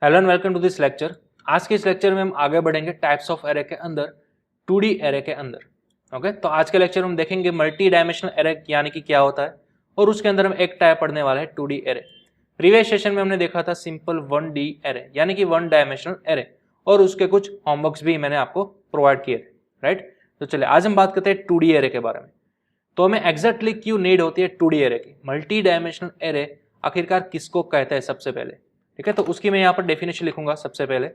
Hello and welcome to this lecture. आज के इस लेक्चर में हम आगे बढ़ेंगे टाइप्स ऑफ एरे के अंदर 2D एरे के अंदर। ओके, तो आज के लेक्चर में हम देखेंगे मल्टी डायमेंशनल एरे यानी कि क्या होता है और उसके अंदर हम एक टाइप पढ़ने वाले हैं 2D एरे। प्रीवियस सेशन में हमने देखा था सिंपल 1D एरे यानी कि 1 डायमेंशनल एरे और उसके कुछ होमवर्क्स भी मैंने आपको प्रोवाइड किए थे, राइट। तो चलिए आज हम बात करते हैं 2D एरे के बारे में। तो हमें एग्जैक्टली क्यों नीड होती है 2D एरे की, मल्टी डायमेंशनल एरे आखिरकार किसको कहते हैं सबसे पहले, ठीक है। तो उसकी मैं यहां पर डेफिनेशन लिखूंगा सबसे पहले,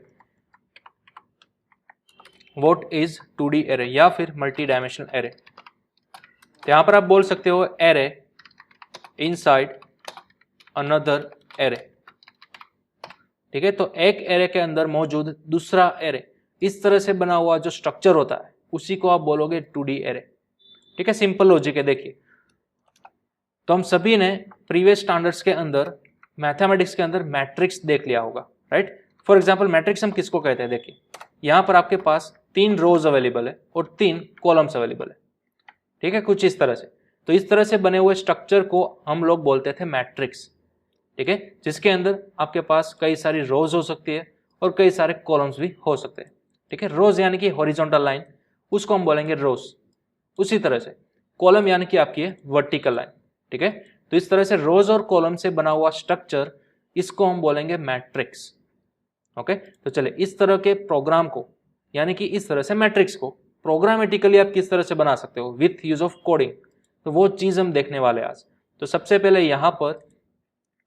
व्हाट इज 2D एरे या फिर मल्टी डायमेंशनल एरे। तो यहां पर आप बोल सकते हो एरे इनसाइड अनदर एरे, ठीक है। तो एक एरे के अंदर मौजूद दूसरा एरे, इस तरह से बना हुआ जो स्ट्रक्चर होता है उसी को आप बोलोगे 2D एरे, ठीक है। सिंपल लॉजिक है। देखिए, तो हम सभी ने प्रीवियस स्टैंडर्ड्स के अंदर मैथमेटिक्स के अंदर मैट्रिक्स देख लिया होगा, राइट। फॉर एग्जांपल मैट्रिक्स हम किसको कहते हैं, देखिए यहां पर आपके पास 3 रोज अवेलेबल है और 3 कॉलम्स अवेलेबल है, ठीक है, कुछ इस तरह से। तो इस तरह से बने हुए स्ट्रक्चर को हम लोग बोलते थे मैट्रिक्स, ठीक है, जिसके अंदर आपके पास कई सारी रोज हो सकती है और कई सारे कॉलम्स भी हो सकते हैं, ठीक है। रोज यानी कि हॉरिजॉन्टल लाइन, उसको हम बोलेंगे रोज। उसी तरह से कॉलम यानी कि आपकी है वर्टिकल लाइन, ठीक है। तो इस तरह से रोज और कॉलम से बना हुआ स्ट्रक्चर, इसको हम बोलेंगे मैट्रिक्स। ओके, तो चलिए इस तरह के प्रोग्राम को यानी कि इस तरह से मैट्रिक्स को प्रोग्रामेटिकली आप किस तरह से बना सकते हो विथ यूज ऑफ कोडिंग, तो वो चीज हम देखने वाले आज। तो सबसे पहले यहां पर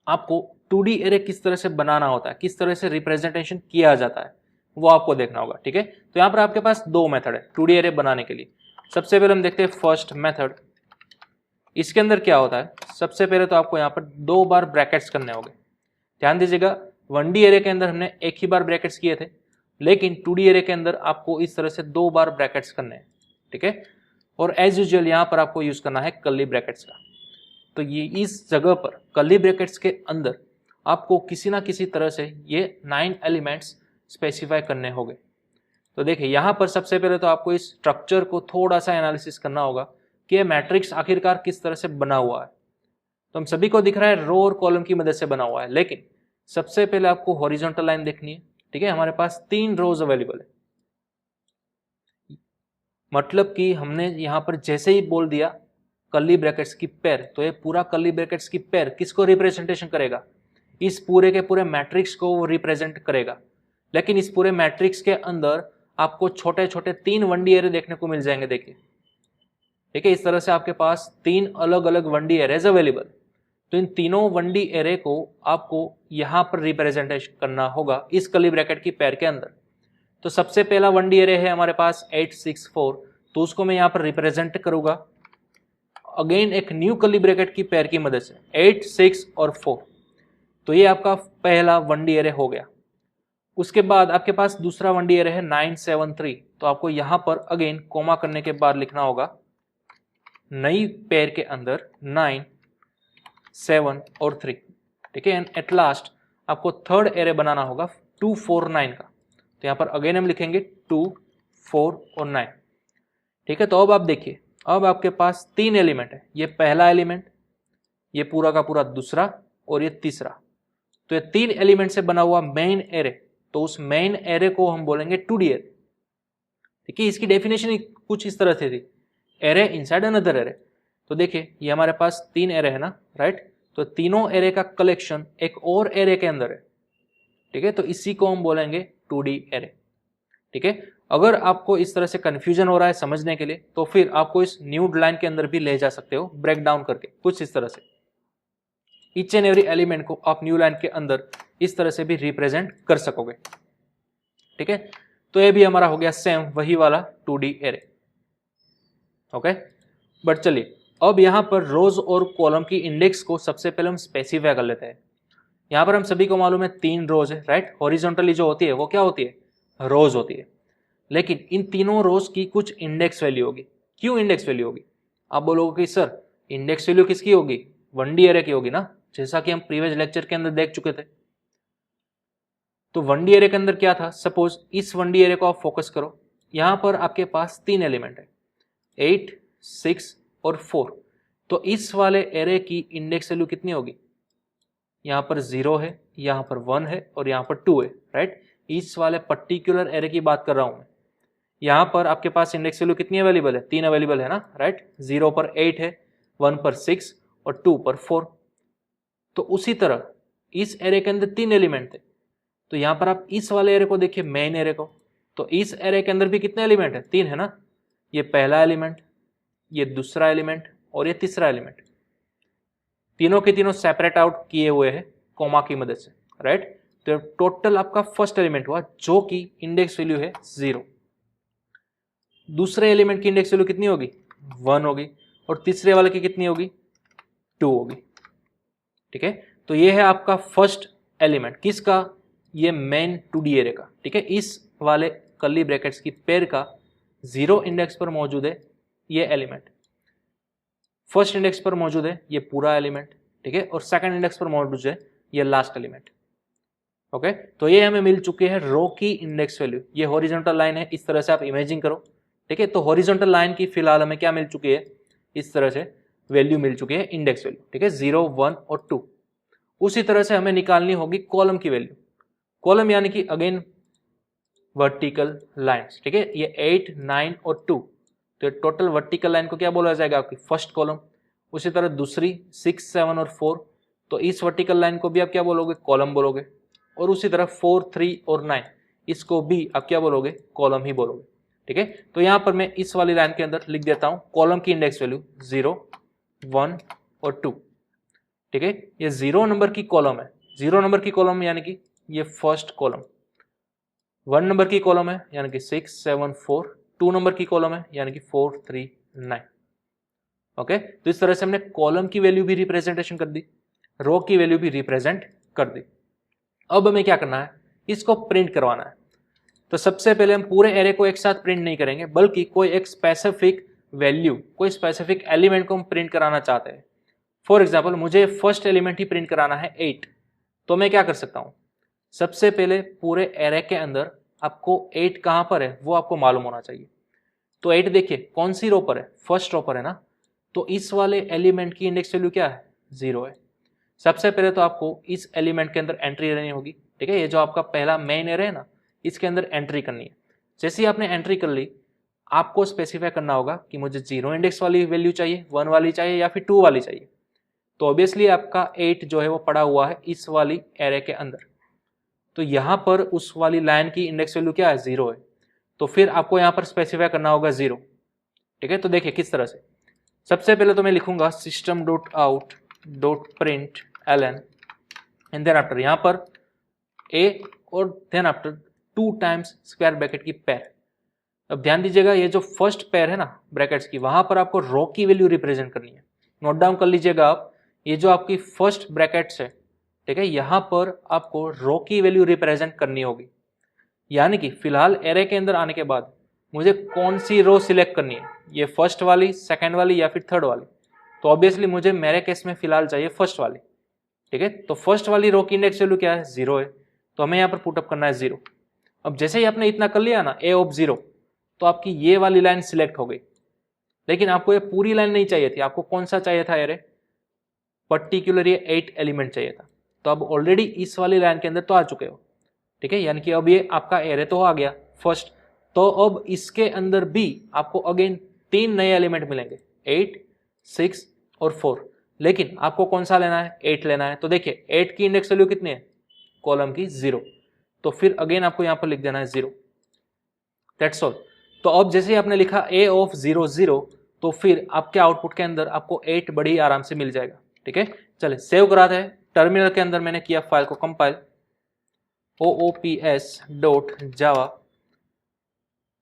आपको 2D एरे किस तरह से बनाना होता है, किस तरह से रिप्रेजेंटेशन किया जाता है, वो आपको देखना होगा, ठीक है। तो यहां पर आपके पास 2 मेथड है 2D एरे बनाने के लिए। सबसे पहले हम देखते हैं फर्स्ट मेथड। इसके अंदर क्या होता है, सबसे पहले तो आपको यहाँ पर 2 बार ब्रैकेट्स करने होंगे। ध्यान दीजिएगा, 1D एरे के अंदर हमने एक ही बार ब्रैकेट्स किए थे, लेकिन 2D एरे के अंदर आपको इस तरह से 2 बार ब्रैकेट्स करने हैं, ठीक है। और एज यूजुअल यहाँ पर आपको यूज करना है कर्ली ब्रैकेट्स का। तो ये इस जगह पर कर्ली ब्रैकेट्स के अंदर आपको किसी ना किसी तरह से ये 9 एलिमेंट्स स्पेसिफाई करने होंगे। तो देखिए यहाँ पर सबसे पहले तो आपको इस स्ट्रक्चर को थोड़ा सा एनालिसिस करना होगा कि ये मैट्रिक्स आखिरकार किस तरह से बना हुआ है। तो हम सभी को दिख रहा है रो और कॉलम की मदद से बना हुआ है, लेकिन सबसे पहले आपको हॉरिजॉन्टल लाइन देखनी है, ठीक है। हमारे पास 3 रोज अवेलेबल है, मतलब कि हमने यहां पर जैसे ही बोल दिया कर्ली ब्रैकेट्स की पेयर, तो ये पूरा कर्ली ब्रैकेट्स की पेयर किसको रिप्रेजेंटेशन करेगा, इस पूरे के पूरे मैट्रिक्स को वो रिप्रेजेंट करेगा। लेकिन इस पूरे मैट्रिक्स के अंदर आपको छोटे छोटे 3 1D एरे देखने को मिल जाएंगे, देखिए, ठीक है। इस तरह से आपके पास 3 अलग अलग 1D एरेज अवेलेबल। तो इन तीनों 1D एरे को आपको यहां पर रिप्रेजेंटेशन करना होगा इस कर्ली ब्रैकेट की पेयर के अंदर। तो सबसे पहला 1D एरे है हमारे पास 864, तो उसको मैं यहां पर रिप्रेजेंट करूंगा अगेन एक न्यू कर्ली ब्रैकेट की पेयर की मदद से 8 6 और 4। तो ये आपका पहला 1D एरे हो गया। उसके बाद आपके पास दूसरा 1D एरे है 973, तो आपको यहां पर अगेन कोमा करने के बाद लिखना होगा नई पेयर के अंदर 9 7 और 3, ठीक है। एंड एट लास्ट आपको थर्ड एरे बनाना होगा 249 का। तो यहां पर अगेन हम लिखेंगे 2 4 और 9, ठीक है। तो अब आप देखिए, अब आपके पास 3 एलिमेंट है, ये पहला एलिमेंट, ये पूरा का पूरा दूसरा और ये तीसरा। तो ये 3 एलिमेंट से बना हुआ मेन एरे, तो उस मेन एरे को हम बोलेंगे 2D एरे, ठीक है। इसकी डेफिनेशन कुछ इस तरह से थी, एरे इनसाइड अनदर एरे। तो देखिए ये हमारे पास 3 एरे है ना, राइट। तो तीनों एरे का कलेक्शन एक और एरे के अंदर है, ठीक है। तो इसी को हम बोलेंगे 2D एरे, ठीक है। अगर आपको इस तरह से कंफ्यूजन हो रहा है समझने के लिए, तो फिर आपको इस न्यू लाइन के अंदर भी ले जा सकते हो ब्रेक डाउन करके, कुछ इस तरह से ईच एंड एवरी एलिमेंट को आप न्यू लाइन के अंदर इस तरह से भी रिप्रेजेंट कर सकोगे, ठीक है। तो ये भी हमारा हो गया सेम वही वाला 2D एरे, ओके। बट चलिए अब यहां पर रोज और कॉलम की इंडेक्स को सबसे पहले हम स्पेसिफाई कर लेते हैं। यहां पर हम सभी को मालूम है 3 रोज है, राइट। हॉरिजॉन्टली जो होती है वो क्या होती है, रोज होती है। लेकिन इन तीनों रोज की कुछ इंडेक्स वैल्यू होगी। क्यों इंडेक्स वैल्यू होगी, आप बोलोगे कि सर इंडेक्स वैल्यू किसकी होगी, 1D एरे की होगी ना, जैसा कि हम प्रीवियस लेक्चर के अंदर देख चुके थे। तो 1D एरे के अंदर क्या था, सपोज इस 1D एरे को आप फोकस करो, यहां पर आपके पास 3 एलिमेंट है 8 6 और 4। तो इस वाले एरे की इंडेक्स वैल्यू कितनी होगी, यहाँ पर 0 है, यहाँ पर 1 है और यहाँ पर 2 है, राइट। इस वाले पर्टिकुलर एरे की बात कर रहा हूँ मैं। यहाँ पर आपके पास इंडेक्स वैल्यू कितनी अवेलेबल है, 3 अवेलेबल है ना, राइट। 0 पर 8 है, 1 पर 6 और 2 पर 4। तो उसी तरह इस एरे के अंदर 3 एलिमेंट थे, तो यहाँ पर आप इस वाले एरे को देखिए, मेन एरे को, तो इस एरे के अंदर भी कितने एलिमेंट है, 3 है ना। ये पहला एलिमेंट, ये दूसरा एलिमेंट और ये तीसरा एलिमेंट, तीनों के तीनों सेपरेट आउट किए हुए हैं कॉमा की मदद से, राइट। तो टोटल आपका फर्स्ट एलिमेंट हुआ जो कि इंडेक्स वैल्यू है 0। दूसरे एलिमेंट की इंडेक्स वैल्यू कितनी होगी, 1 होगी, और तीसरे वाले की कितनी होगी, 2 होगी, ठीक है। तो ये है आपका फर्स्ट एलिमेंट किसका, ये मेन 2D एरे का, ठीक है। इस वाले कर्ली ब्रैकेट्स की पेयर का 0 इंडेक्स पर मौजूद है ये एलिमेंट, फर्स्ट इंडेक्स पर मौजूद है ये पूरा एलिमेंट, ठीक है, और सेकंड इंडेक्स पर मौजूद है ये लास्ट एलिमेंट, ओके। तो ये हमें मिल चुके हैं रो की इंडेक्स वैल्यू। ये हॉरिजॉन्टल लाइन है, इस तरह से आप इमेजिन करो, ठीक है। तो हॉरिजॉन्टल लाइन की फिलहाल हमें क्या मिल चुकी है, इस तरह से वैल्यू मिल चुकी है, इंडेक्स वैल्यू, ठीक है, 0, 1 और 2। उसी तरह से हमें निकालनी होगी कॉलम की वैल्यू। कॉलम यानी कि अगेन वर्टिकल लाइन्स, ठीक है, ये 8, 9 और 2, तो टोटल वर्टिकल लाइन को क्या बोला जाएगा, आपकी फर्स्ट कॉलम। उसी तरह दूसरी 6, 7 और 4, तो इस वर्टिकल लाइन को भी आप क्या बोलोगे, कॉलम बोलोगे। और उसी तरह 4, 3 और 9, इसको भी आप क्या बोलोगे, कॉलम ही बोलोगे, ठीक है। तो यहाँ पर मैं इस वाली लाइन के अंदर लिख देता हूँ कॉलम की इंडेक्स वैल्यू 0, 1 और 2, ठीक है। ये 0 नंबर की कॉलम है, 0 नंबर की कॉलम यानी कि ये फर्स्ट कॉलम, 1 नंबर की कॉलम है यानी कि 6, 7, 4, 2 नंबर की कॉलम है यानी कि 4, 3, 9, ओके। तो इस तरह से हमने कॉलम की वैल्यू भी रिप्रेजेंटेशन कर दी, रो की वैल्यू भी रिप्रेजेंट कर दी। अब हमें क्या करना है, इसको प्रिंट करवाना है। तो सबसे पहले हम पूरे एरे को एक साथ प्रिंट नहीं करेंगे, बल्कि कोई एक स्पेसिफिक वैल्यू, कोई स्पेसिफिक एलिमेंट को हम प्रिंट कराना चाहते हैं। फॉर एग्जाम्पल मुझे फर्स्ट एलिमेंट ही प्रिंट कराना है 8, तो मैं क्या कर सकता हूँ, सबसे पहले पूरे एरे के अंदर आपको 8 कहाँ पर है वो आपको मालूम होना चाहिए। तो 8 देखिए कौन सी रो पर है, फर्स्ट रो पर है ना, तो इस वाले एलिमेंट की इंडेक्स वैल्यू क्या है, 0 है। सबसे पहले तो आपको इस एलिमेंट के अंदर एंट्री लेनी होगी, ठीक है। ये जो आपका पहला मेन एरे है ना, इसके अंदर एंट्री करनी है। जैसे ही आपने एंट्री कर ली, आपको स्पेसिफाई करना होगा कि मुझे 0 इंडेक्स वाली वैल्यू चाहिए, 1 वाली चाहिए या फिर 2 वाली चाहिए। तो ऑब्वियसली आपका 8 जो है वो पड़ा हुआ है इस वाली एरे के अंदर, तो यहाँ पर उस वाली लाइन की इंडेक्स वैल्यू क्या है, 0 है। तो फिर आपको यहाँ पर स्पेसिफाई करना होगा 0, ठीक है। तो देखिए किस तरह से, सबसे पहले तो मैं लिखूंगा system dot out dot print ln and then after यहाँ पर a और then after 2 times square bracket की पेयर। अब ध्यान दीजिएगा ये जो फर्स्ट पेयर है ना ब्रैकेट्स की, वहां पर आपको रो की वैल्यू रिप्रेजेंट करनी है। नोट डाउन कर लीजिएगा आप, ये जो आपकी फर्स्ट ब्रैकेट्स है, ठीक है, यहाँ पर आपको रो की वैल्यू रिप्रेजेंट करनी होगी। यानी कि फिलहाल एरे के अंदर आने के बाद मुझे कौन सी रो सिलेक्ट करनी है, ये फर्स्ट वाली, सेकंड वाली या फिर थर्ड वाली। तो ऑब्वियसली मुझे मेरे केस में फिलहाल चाहिए फर्स्ट वाली, ठीक है। तो फर्स्ट वाली रो की इंडेक्स वैल्यू क्या है, 0 है, तो हमें यहाँ पर पुटअप करना है 0। अब जैसे ही आपने इतना कर लिया ना a ऑफ 0, तो आपकी ये वाली लाइन सिलेक्ट हो गई। लेकिन आपको ये पूरी लाइन नहीं चाहिए थी, आपको कौन सा चाहिए था एरे, पर्टिकुलर ये 8 एलिमेंट चाहिए था। तो अब ऑलरेडी इस वाली लाइन के अंदर तो आ चुके हो, ठीक है, यानी कि अब ये आपका एरे तो आ गया फर्स्ट। तो अब इसके अंदर भी आपको अगेन 3 नए एलिमेंट मिलेंगे, 8, 6 और 4। लेकिन आपको कौन सा लेना है, 8 लेना है। तो देखिए 8 की इंडेक्स वैल्यू कितनी है, कॉलम की 0, तो फिर अगेन आपको यहाँ पर लिख देना है 0, दैट्स ऑल। तो अब जैसे आपने लिखा a ऑफ 0, 0, तो फिर आपके आउटपुट के अंदर आपको 8 बड़ी आराम से मिल जाएगा, ठीक है। चले सेव कराते हैं, टर्मिनल के अंदर मैंने किया फाइल को compile, oops.java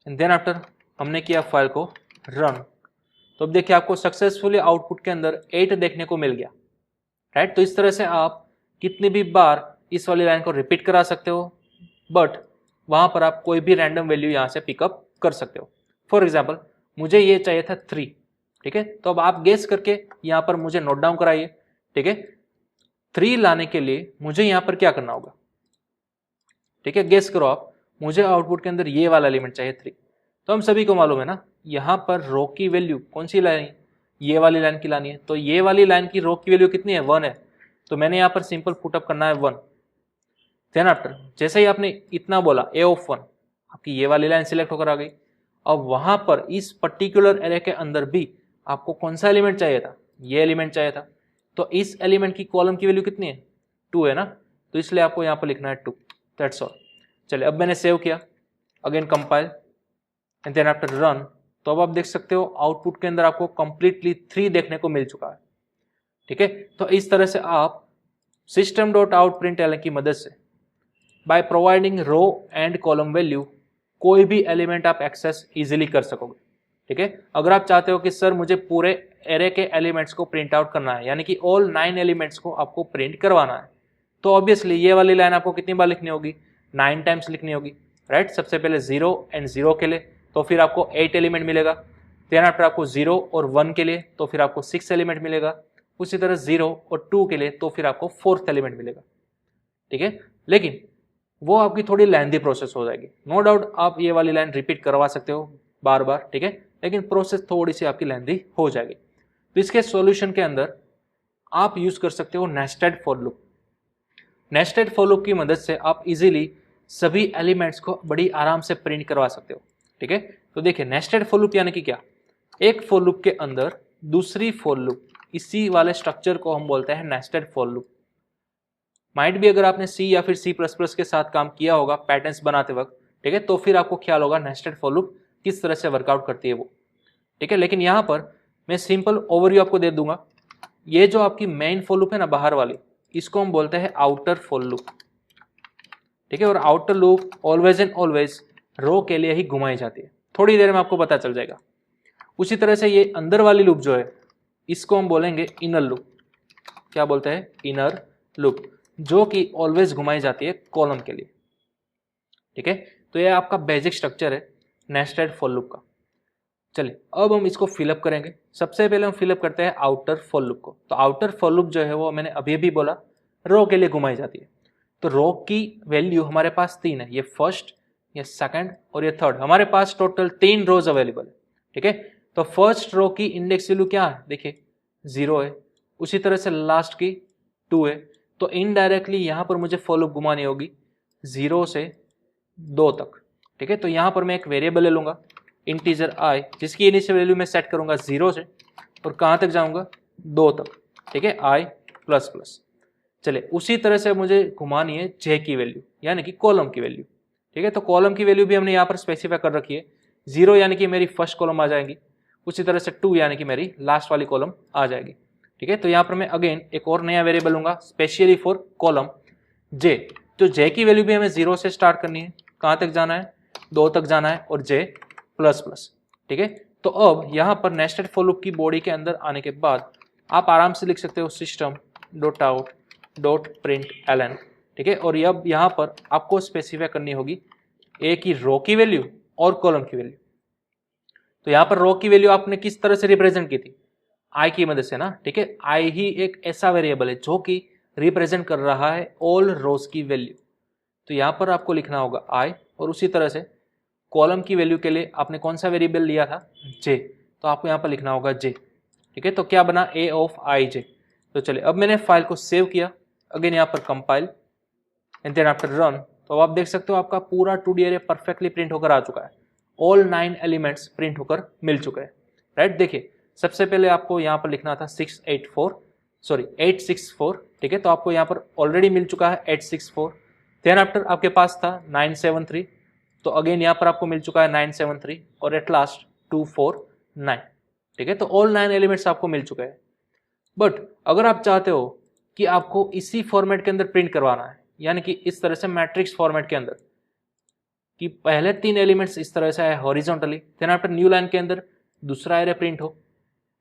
and then after हमने किया फाइल को रन। तो अब देखिए आपको सक्सेसफुली आउटपुट के अंदर 8 देखने को मिल गया, राइट। तो इस तरह से आप कितनी भी बार इस वाली लाइन को रिपीट करा सकते हो, बट वहां पर आप कोई भी रैंडम वैल्यू यहाँ से पिकअप कर सकते हो। फॉर एग्जाम्पल मुझे ये चाहिए था 3, ठीक है। तो अब आप गेस करके यहाँ पर मुझे नोट डाउन कराइए, ठीक है। 3 लाने के लिए मुझे यहाँ पर क्या करना होगा, ठीक है, गेस करो आप। मुझे आउटपुट के अंदर ये वाला एलिमेंट चाहिए 3, तो हम सभी को मालूम है ना यहाँ पर रो की वैल्यू कौन सी लानी, ये वाली लाइन की लानी है। तो ये वाली लाइन की रो की वैल्यू कितनी है, 1 है। तो मैंने यहाँ पर सिंपल पुटअप करना है 1। देन आफ्टर जैसे ही आपने इतना बोला a ऑफ 1, आपकी ये वाली लाइन सिलेक्ट होकर आ गई। अब वहां पर इस पर्टिकुलर एरे के अंदर भी आपको कौन सा एलिमेंट चाहिए था, ये एलिमेंट चाहिए था। तो इस एलिमेंट की कॉलम की वैल्यू कितनी है, 2 है ना, तो इसलिए आपको यहाँ पर लिखना है 2। That's all. चलिए अब मैंने सेव किया, again compile and then after run, तो अब आप देख सकते हो आउटपुट के अंदर आपको कंप्लीटली 3 देखने को मिल चुका है। ठीक है, तो इस तरह से आप system dot out print L की मदद से by providing row and column value कोई भी एलिमेंट आप एक्सेस इजीली कर सकोगे। ठीक है, अगर आप चाहते हो कि सर मुझे पूरे एरे के एलिमेंट्स को प्रिंट आउट करना है, यानी कि ऑल 9 एलिमेंट्स को आपको प्रिंट करवाना है, तो ऑब्वियसली ये वाली लाइन आपको कितनी बार लिखनी होगी, 9 टाइम्स लिखनी होगी, राइट। सबसे पहले 0 एंड 0 के लिए तो फिर आपको 8 एलिमेंट मिलेगा, देन आफ्टर आपको 0 और 1 के लिए तो फिर आपको 6 एलिमेंट मिलेगा, उसी तरह 0 और 2 के लिए तो फिर आपको 4th एलिमेंट मिलेगा। ठीक है, लेकिन वो आपकी थोड़ी लेंथी प्रोसेस हो जाएगी। नो डाउट आप ये वाली लाइन रिपीट करवा सकते हो बार बार, ठीक है, लेकिन प्रोसेस थोड़ी सी आपकी लेंथी हो जाएगी। तो इसके सॉल्यूशन के अंदर आप यूज कर सकते हो nested for loop. Nested for loop की मदद से आप इजीली सभी एलिमेंट्स को बड़ी आराम से प्रिंट करवा सकते हो। ठीक है, तो देखिए नेस्टेड फॉर लूप यानी कि क्या, एक फॉर लूप के अंदर दूसरी फॉर लूप, इसी वाले स्ट्रक्चर को हम बोलते हैं नेस्टेड फॉर लूप। माइट भी अगर आपने सी या फिर C++ के साथ काम किया होगा पैटर्न्स बनाते वक्त, ठीक है, तो फिर आपको ख्याल होगा नेस्टेड फॉर लूप किस तरह से वर्कआउट करती है वो। ठीक है, लेकिन यहाँ पर मैं सिंपल ओवरव्यू आपको दे दूंगा। ये जो आपकी मेन फॉर लूप है ना बाहर वाली, इसको हम बोलते हैं आउटर फॉर लूप। ठीक है, और outer loop always and always row के लिए ही घुमाई जाती है, थोड़ी देर में आपको पता चल जाएगा। उसी तरह से ये अंदर वाली लूप जो है इसको हम बोलेंगे इनर लूप। क्या बोलते हैं, इनर लूप, जो कि ऑलवेज घुमाई जाती है कॉलम के लिए। ठीक है, तो ये आपका बेसिक स्ट्रक्चर है नेस्टेड फॉर लूप का। चलिए अब हम इसको फिलअप करेंगे। सबसे पहले हम फिलअप करते हैं आउटर फॉर लूप को। तो आउटर फॉर लूप जो है वो मैंने अभी अभी बोला रो के लिए घुमाई जाती है। तो रो की वैल्यू हमारे पास 3 है, ये फर्स्ट, ये सेकंड और ये थर्ड। हमारे पास टोटल 3 रोज अवेलेबल है। ठीक है, तो फर्स्ट रो की इंडेक्स वैल्यू क्या है, देखिए 0 है। उसी तरह से लास्ट की 2 है। तो इनडायरेक्टली यहां पर मुझे फॉर लूप घुमानी होगी 0 से 2 तक। ठीक है, तो यहां पर मैं एक वेरिएबल ले लूंगा इंटीजर i, जिसकी इनिशियल वैल्यू मैं सेट करूंगा 0 से और कहां तक जाऊंगा, 2 तक। ठीक है, i प्लस प्लस। चलिए उसी तरह से मुझे घुमानी है j की वैल्यू, यानी कि कॉलम की वैल्यू। ठीक है, तो कॉलम की वैल्यू भी हमने यहाँ पर स्पेसिफाई कर रखी है। 0 यानी कि मेरी फर्स्ट कॉलम आ जाएगी, उसी तरह से 2 यानी कि मेरी लास्ट वाली कॉलम आ जाएगी। ठीक है, तो यहाँ पर मैं अगेन एक और नया वेरिएबल लूंगा स्पेशली फॉर कॉलम j। तो j की वैल्यू भी हमें 0 से स्टार्ट करनी है, कहाँ तक जाना है, 2 तक जाना है और j प्लस प्लस। ठीक है, तो अब यहाँ पर नेस्टेड फॉर लूप की बॉडी के अंदर आने के बाद आप आराम से लिख सकते हो system dot out dot print L N. ठीक है, और अब यहाँ पर आपको स्पेसिफाई करनी होगी ए की रो की वैल्यू और कॉलम की वैल्यू। तो यहाँ पर रो की वैल्यू आपने किस तरह से रिप्रेजेंट की थी, आई की मदद से ना। ठीक है, आई ही एक ऐसा वेरिएबल है जो कि रिप्रेजेंट कर रहा है ऑल रोज की वैल्यू। तो यहाँ पर आपको लिखना होगा आई, और उसी तरह से कॉलम की वैल्यू के लिए आपने कौन सा वेरिएबल लिया था, जे, तो आपको यहाँ पर लिखना होगा जे। ठीक है, तो क्या बना, ए ऑफ आई जे। तो चलिए अब मैंने फाइल को सेव किया, अगेन यहाँ पर compile and then after run, तो अब आप देख सकते हो आपका पूरा 2D एरे परफेक्टली प्रिंट होकर आ चुका है। ऑल 9 एलिमेंट्स प्रिंट होकर मिल चुके हैं, राइट। देखिए सबसे पहले आपको यहाँ पर लिखना था 864। ठीक है, तो आपको यहाँ पर ऑलरेडी मिल चुका है 864। देन आफ्टर आपके पास था 973, तो अगेन यहाँ पर आपको मिल चुका है 973 और एट लास्ट 249। ठीक है, तो ऑल 9 एलिमेंट्स आपको मिल चुके हैं। बट अगर आप चाहते हो कि आपको इसी फॉर्मेट के अंदर प्रिंट करवाना है, यानी कि इस तरह से मैट्रिक्स फॉर्मेट के अंदर, कि पहले 3 एलिमेंट्स इस तरह से आए horizontally, then after new line के अंदर दूसरा एरे प्रिंट हो,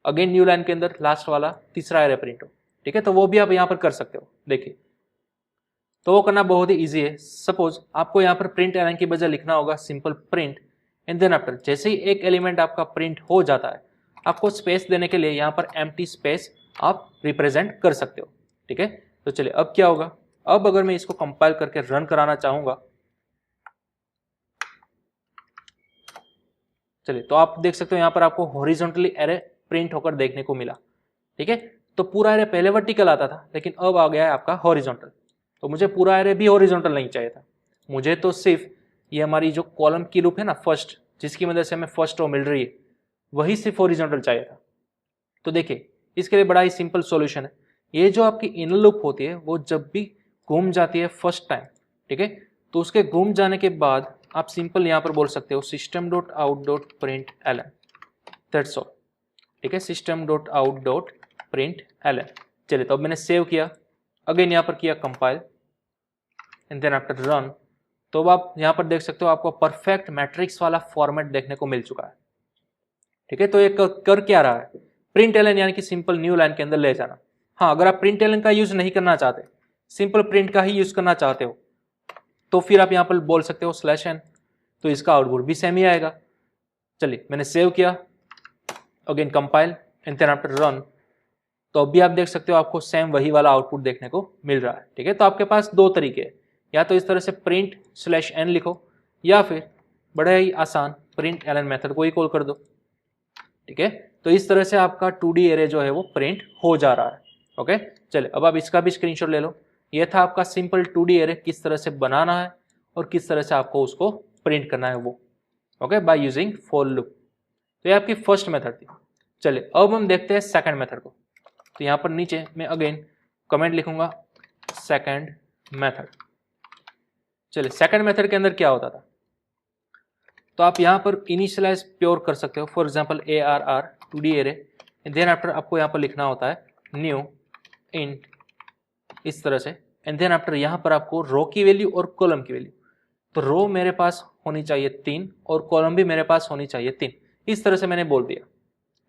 अगेन न्यू लाइन के अंदर लास्ट वाला तीसरा एरे प्रिंट हो। ठीक है, तो वो भी आप यहाँ पर कर सकते हो। देखिए तो वो करना बहुत ही ईजी है। सपोज आपको यहाँ पर प्रिंट एलन की बजाय लिखना होगा simple print and then after, जैसे ही एक एलिमेंट आपका प्रिंट हो जाता है, आपको स्पेस देने के लिए यहाँ पर एम्प्टी स्पेस आप रिप्रेजेंट कर सकते हो। ठीक है, तो चलिए अब क्या होगा, अब अगर मैं इसको कंपाइल करके रन कराना चाहूंगा, चलिए तो आप देख सकते हो यहाँ पर आपको हॉरिजॉन्टली एरे प्रिंट होकर देखने को मिला। ठीक है, तो पूरा एरे पहले वर्टिकल आता था, लेकिन अब आ गया है आपका हॉरिजॉन्टल। तो मुझे पूरा एरे भी हॉरिजॉन्टल नहीं चाहिए था, मुझे तो सिर्फ ये हमारी जो कॉलम की लूप है ना फर्स्ट, जिसकी वजह से हमें फर्स्ट रो मिल रही है, वही सिर्फ हॉरिजॉन्टल चाहिए था। तो देखिए इसके लिए बड़ा ही सिंपल सॉल्यूशन है। ये जो आपकी इनर लूप होती है वो जब भी घूम जाती है फर्स्ट टाइम, ठीक है, तो उसके घूम जाने के बाद आप सिंपल यहाँ पर बोल सकते हो system dot out dot print L N, that's all, ठीक है, system dot out dot print L N. चलिए तो अब मैंने सेव किया, अगेन यहाँ पर किया compile and then after run, तो अब आप यहाँ पर देख सकते हो आपको परफेक्ट मैट्रिक्स वाला फॉर्मेट देखने को मिल चुका है, ठीक है। तो ये कर क्या रहा है, प्रिंट एलन यानी कि सिंपल न्यू लाइन के अंदर ले जाना। हाँ, अगर आप प्रिंट एलन का यूज नहीं करना चाहते, सिंपल प्रिंट का ही यूज करना चाहते हो, तो फिर आप यहाँ पर बोल सकते हो स्लैश एन, तो इसका आउटपुट भी सेम ही आएगा। चलिए मैंने सेव किया, again compile and then after run, तो अभी आप देख सकते हो आपको सेम वही वाला आउटपुट देखने को मिल रहा है, ठीक है। तो आपके पास दो तरीके हैं, या तो इस तरह से प्रिंट स्लैश एन लिखो, या फिर बड़ा ही आसान प्रिंट एलन मेथड को ही कॉल कर दो, ठीक है। तो इस तरह से आपका 2D एरे जो है वो प्रिंट हो जा रहा है, ओके। चलिए अब आप इसका भी स्क्रीनशॉट ले लो। ये था आपका सिंपल 2D एरे किस तरह से बनाना है और किस तरह से आपको उसको प्रिंट करना है वो, okay, by using for loop. तो ये आपकी फर्स्ट मेथड थी। चलिए अब हम देखते हैं सेकंड मेथड को। तो यहाँ पर नीचे मैं अगेन कमेंट लिखूंगा सेकंड मेथड। चलिए सेकंड मेथड के अंदर क्या होता था, तो आप यहाँ पर इनिशियलाइज प्योर कर सकते हो, for example ARR 2D array, then after आपको यहाँ पर लिखना होता है न्यू इंट इस तरह से, एंड देन आफ्टर यहाँ पर आपको रो की वैल्यू और कॉलम की वैल्यू, तो रो मेरे पास होनी चाहिए 3 और कॉलम भी मेरे पास होनी चाहिए 3, इस तरह से मैंने बोल दिया,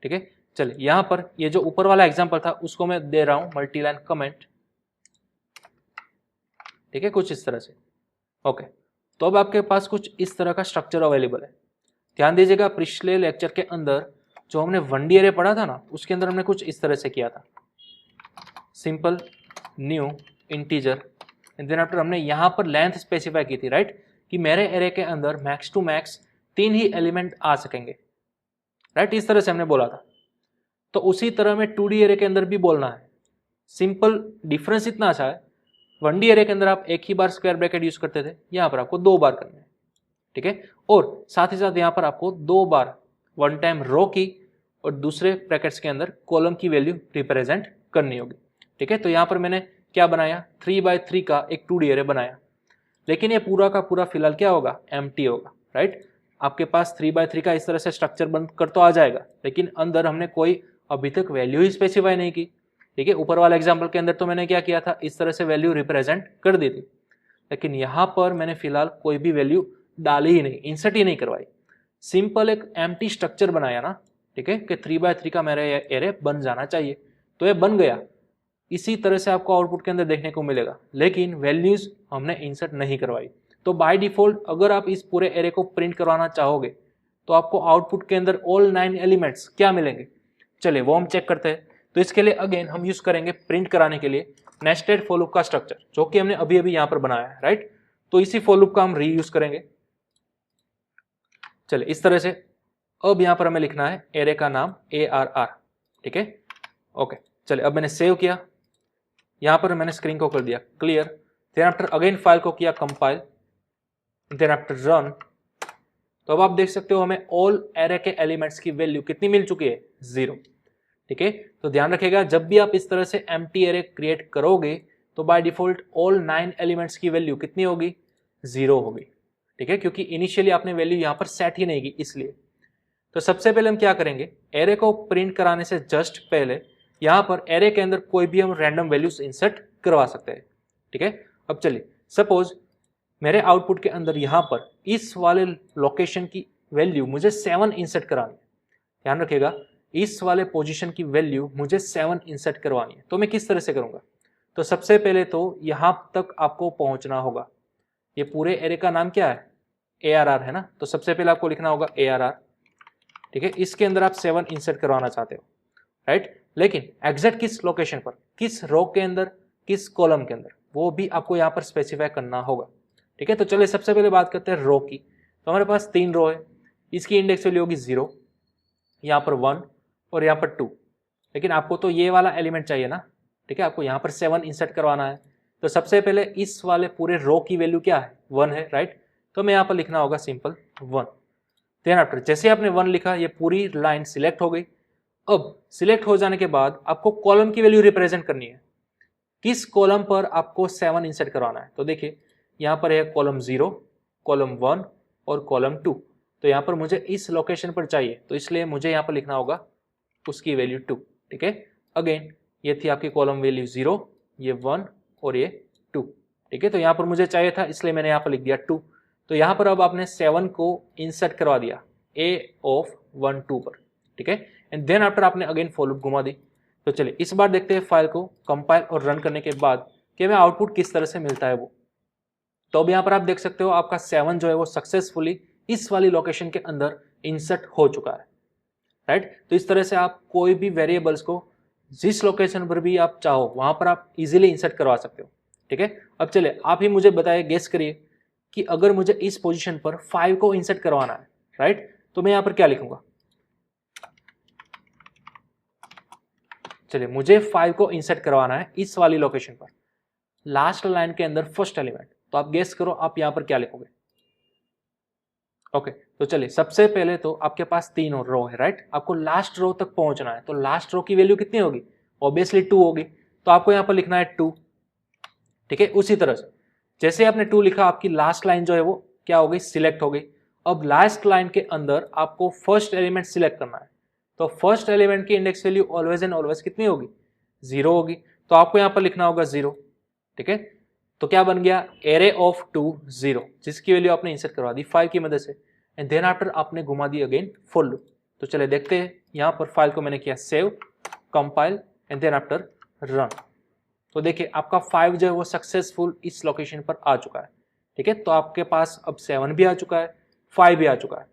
ठीक है। चलिए यहाँ पर ये जो ऊपर वाला एग्जाम्पल था उसको मैं दे रहा हूँ मल्टीलाइन कमेंट, ठीक है, कुछ इस तरह से, ओके। तो अब आपके पास कुछ इस तरह का स्ट्रक्चर अवेलेबल है। ध्यान दीजिएगा पिछले लेक्चर के अंदर जो हमने 1D एरे पढ़ा था ना, उसके अंदर हमने कुछ इस तरह से किया था, simple new integer and then after हमने यहाँ पर लेंथ स्पेसिफाई की थी, राइट, कि मेरे एरे के अंदर मैक्स टू मैक्स 3 ही एलिमेंट आ सकेंगे, राइट, इस तरह से हमने बोला था। तो उसी तरह में 2D एरे के अंदर भी बोलना है। सिंपल डिफरेंस इतना अच्छा है, 1D एरे के अंदर आप एक ही बार स्क्वायर ब्रैकेट यूज करते थे, यहाँ पर आपको 2 बार करना है, ठीक है, और साथ ही साथ यहाँ पर आपको 2 बार वन टाइम रो की और दूसरे ब्रैकेट्स के अंदर कॉलम की वैल्यू रिप्रेजेंट करनी होगी, ठीक है। तो यहाँ पर मैंने क्या बनाया, 3x3 का एक 2D एरे बनाया, लेकिन ये पूरा का पूरा फिलहाल क्या होगा, एम्प्टी होगा, राइट। आपके पास 3x3 का इस तरह से स्ट्रक्चर बन कर तो आ जाएगा, लेकिन अंदर हमने कोई अभी तक वैल्यू ही स्पेसिफाई नहीं की, ठीक है। ऊपर वाला एग्जाम्पल के अंदर तो मैंने क्या किया था, इस तरह से वैल्यू रिप्रेजेंट कर दी थी, लेकिन यहाँ पर मैंने फिलहाल कोई भी वैल्यू डाली ही नहीं, इंसर्ट ही नहीं करवाई, सिंपल एक एम्प्टी स्ट्रक्चर बनाया ना, ठीक है, कि 3x3 का मेरा एरे बन जाना चाहिए, तो ये बन गया। इसी तरह से आपको आउटपुट के अंदर देखने को मिलेगा, लेकिन वैल्यूज हमने इंसर्ट नहीं करवाई। तो बाय डिफॉल्ट अगर आप इस पूरे एरे को प्रिंट करवाना चाहोगे तो आपको आउटपुट के अंदर ऑल 9 एलिमेंट्स क्या मिलेंगे, चलिए वो हम चेक करते हैं। तो इसके लिए अगेन हम यूज करेंगे प्रिंट कराने के लिए नेस्टेड फॉर लूप का स्ट्रक्चर, जो कि हमने अभी अभी यहाँ पर बनाया है, राइट। तो इसी फॉर लूप का हम रीयूज करेंगे। चलिए इस तरह से अब यहाँ पर हमें लिखना है एरे का नाम ARR, ठीक है, ओके। चलिए अब मैंने सेव किया, यहाँ पर मैंने स्क्रीन को कर दिया clear, then after again file को किया कंपाइल, देन आफ्टर रन, तो अब आप देख सकते हो हमें ऑल एरे के एलिमेंट्स की वैल्यू कितनी मिल चुकी है, 0, ठीक है। तो ध्यान रखिएगा जब भी आप इस तरह से एम्प्टी एरे क्रिएट करोगे तो बाय डिफॉल्ट ऑल 9 एलिमेंट्स की वैल्यू कितनी होगी, 0 होगी, ठीक है, क्योंकि इनिशियली आपने वैल्यू यहाँ पर सेट ही नहीं की इसलिए। तो सबसे पहले हम क्या करेंगे, एरे को प्रिंट कराने से जस्ट पहले यहाँ पर एरे के अंदर कोई भी हम रैंडम वैल्यूज इंसर्ट करवा सकते हैं, ठीक है। अब चलिए सपोज मेरे आउटपुट के अंदर यहाँ पर इस वाले लोकेशन की वैल्यू मुझे 7 इंसर्ट करानी है, ध्यान रखिएगा इस वाले पोजीशन की वैल्यू मुझे 7 इंसर्ट करवानी है। तो मैं किस तरह से करूँगा, तो सबसे पहले तो यहाँ तक आपको पहुँचना होगा, ये पूरे एरे का नाम क्या है, ARR है ना, तो सबसे पहले आपको लिखना होगा ARR, ठीक है। इसके अंदर आप 7 इंसर्ट करवाना चाहते हो, राइट, लेकिन एग्जैक्ट किस लोकेशन पर, किस रो के अंदर, किस कॉलम के अंदर, वो भी आपको यहाँ पर स्पेसिफाई करना होगा, ठीक है। तो चलिए सबसे पहले बात करते हैं रो की। तो हमारे पास 3 रो है, इसकी इंडेक्स वैल्यू होगी 0, यहाँ पर 1 और यहाँ पर 2, लेकिन आपको तो ये वाला एलिमेंट चाहिए ना, ठीक है, आपको यहाँ पर 7 इंसर्ट करवाना है। तो सबसे पहले इस वाले पूरे रो की वैल्यू क्या है, 1 है, राइट। तो मैं यहाँ पर लिखना होगा सिंपल 1। देन आफ्टर जैसे आपने 1 लिखा, ये पूरी लाइन सिलेक्ट हो गई। अब सिलेक्ट हो जाने के बाद आपको कॉलम की वैल्यू रिप्रेजेंट करनी है। किस कॉलम पर आपको 7 इंसर्ट करवाना है, तो देखिए यहाँ पर है कॉलम 0, कॉलम 1 और कॉलम 2। तो यहाँ पर मुझे इस लोकेशन पर चाहिए, तो इसलिए मुझे यहाँ पर लिखना होगा उसकी वैल्यू 2, ठीक है। अगेन ये थी आपकी कॉलम वैल्यू 0, ये 1 और ये 2, ठीक है। तो यहाँ पर मुझे चाहिए था, इसलिए मैंने यहाँ पर लिख दिया 2। तो यहाँ पर अब आपने 7 को इंसर्ट करवा दिया A ऑफ 1 2 पर, ठीक है। एंड देन आफ्टर आपने अगेन फॉर लूप घुमा दी। तो चलिए इस बार देखते हैं फाइल को कंपाइल और रन करने के बाद कि हमें आउटपुट किस तरह से मिलता है वो। तो अब यहाँ पर आप देख सकते हो आपका 7 जो है वो सक्सेसफुली इस वाली लोकेशन के अंदर इंसर्ट हो चुका है, राइट। तो इस तरह से आप कोई भी वेरिएबल्स को जिस लोकेशन पर भी आप चाहो वहां पर आप इजीली इंसर्ट करवा सकते हो, ठीक है। अब चलिए आप ही मुझे बताइए, गेस करिए कि अगर मुझे इस पोजीशन पर 5 को इंसर्ट करवाना है, राइट, तो मैं यहाँ पर क्या लिखूंगा। चलिए मुझे 5 को इंसर्ट करवाना है इस वाली लोकेशन पर, लास्ट लाइन के अंदर फर्स्ट एलिमेंट। तो आप गेस करो आप यहाँ पर क्या लिखोगे। ओके तो चलिए सबसे पहले तो आपके पास 3 रो है, राइट। आपको लास्ट रो तक पहुंचना है, तो लास्ट रो की वैल्यू कितनी होगी, ऑब्वियसली 2 होगी। तो आपको यहाँ पर लिखना है 2, ठीक है। उसी तरह से जैसे आपने 2 लिखा, आपकी लास्ट लाइन जो है वो क्या हो गई, सिलेक्ट हो गई। अब लास्ट लाइन के अंदर आपको फर्स्ट एलिमेंट सिलेक्ट करना है, तो फर्स्ट एलिमेंट की index value always and always कितनी होगी, 0 होगी। तो आपको यहाँ पर लिखना होगा 0, ठीक है। तो क्या बन गया, एरे ऑफ 2 0, जिसकी वैल्यू आपने इंसर्ट करवा दी 5 की मदद से। एंड देन आफ्टर आपने घुमा दी अगेन फॉर लूप। तो चले देखते हैं, यहाँ पर फाइल को मैंने किया save, compile and then after run. तो देखिए आपका 5 जो है वो सक्सेसफुल इस लोकेशन पर आ चुका है, ठीक है। तो आपके पास अब 7 भी आ चुका है, 5 भी आ चुका है।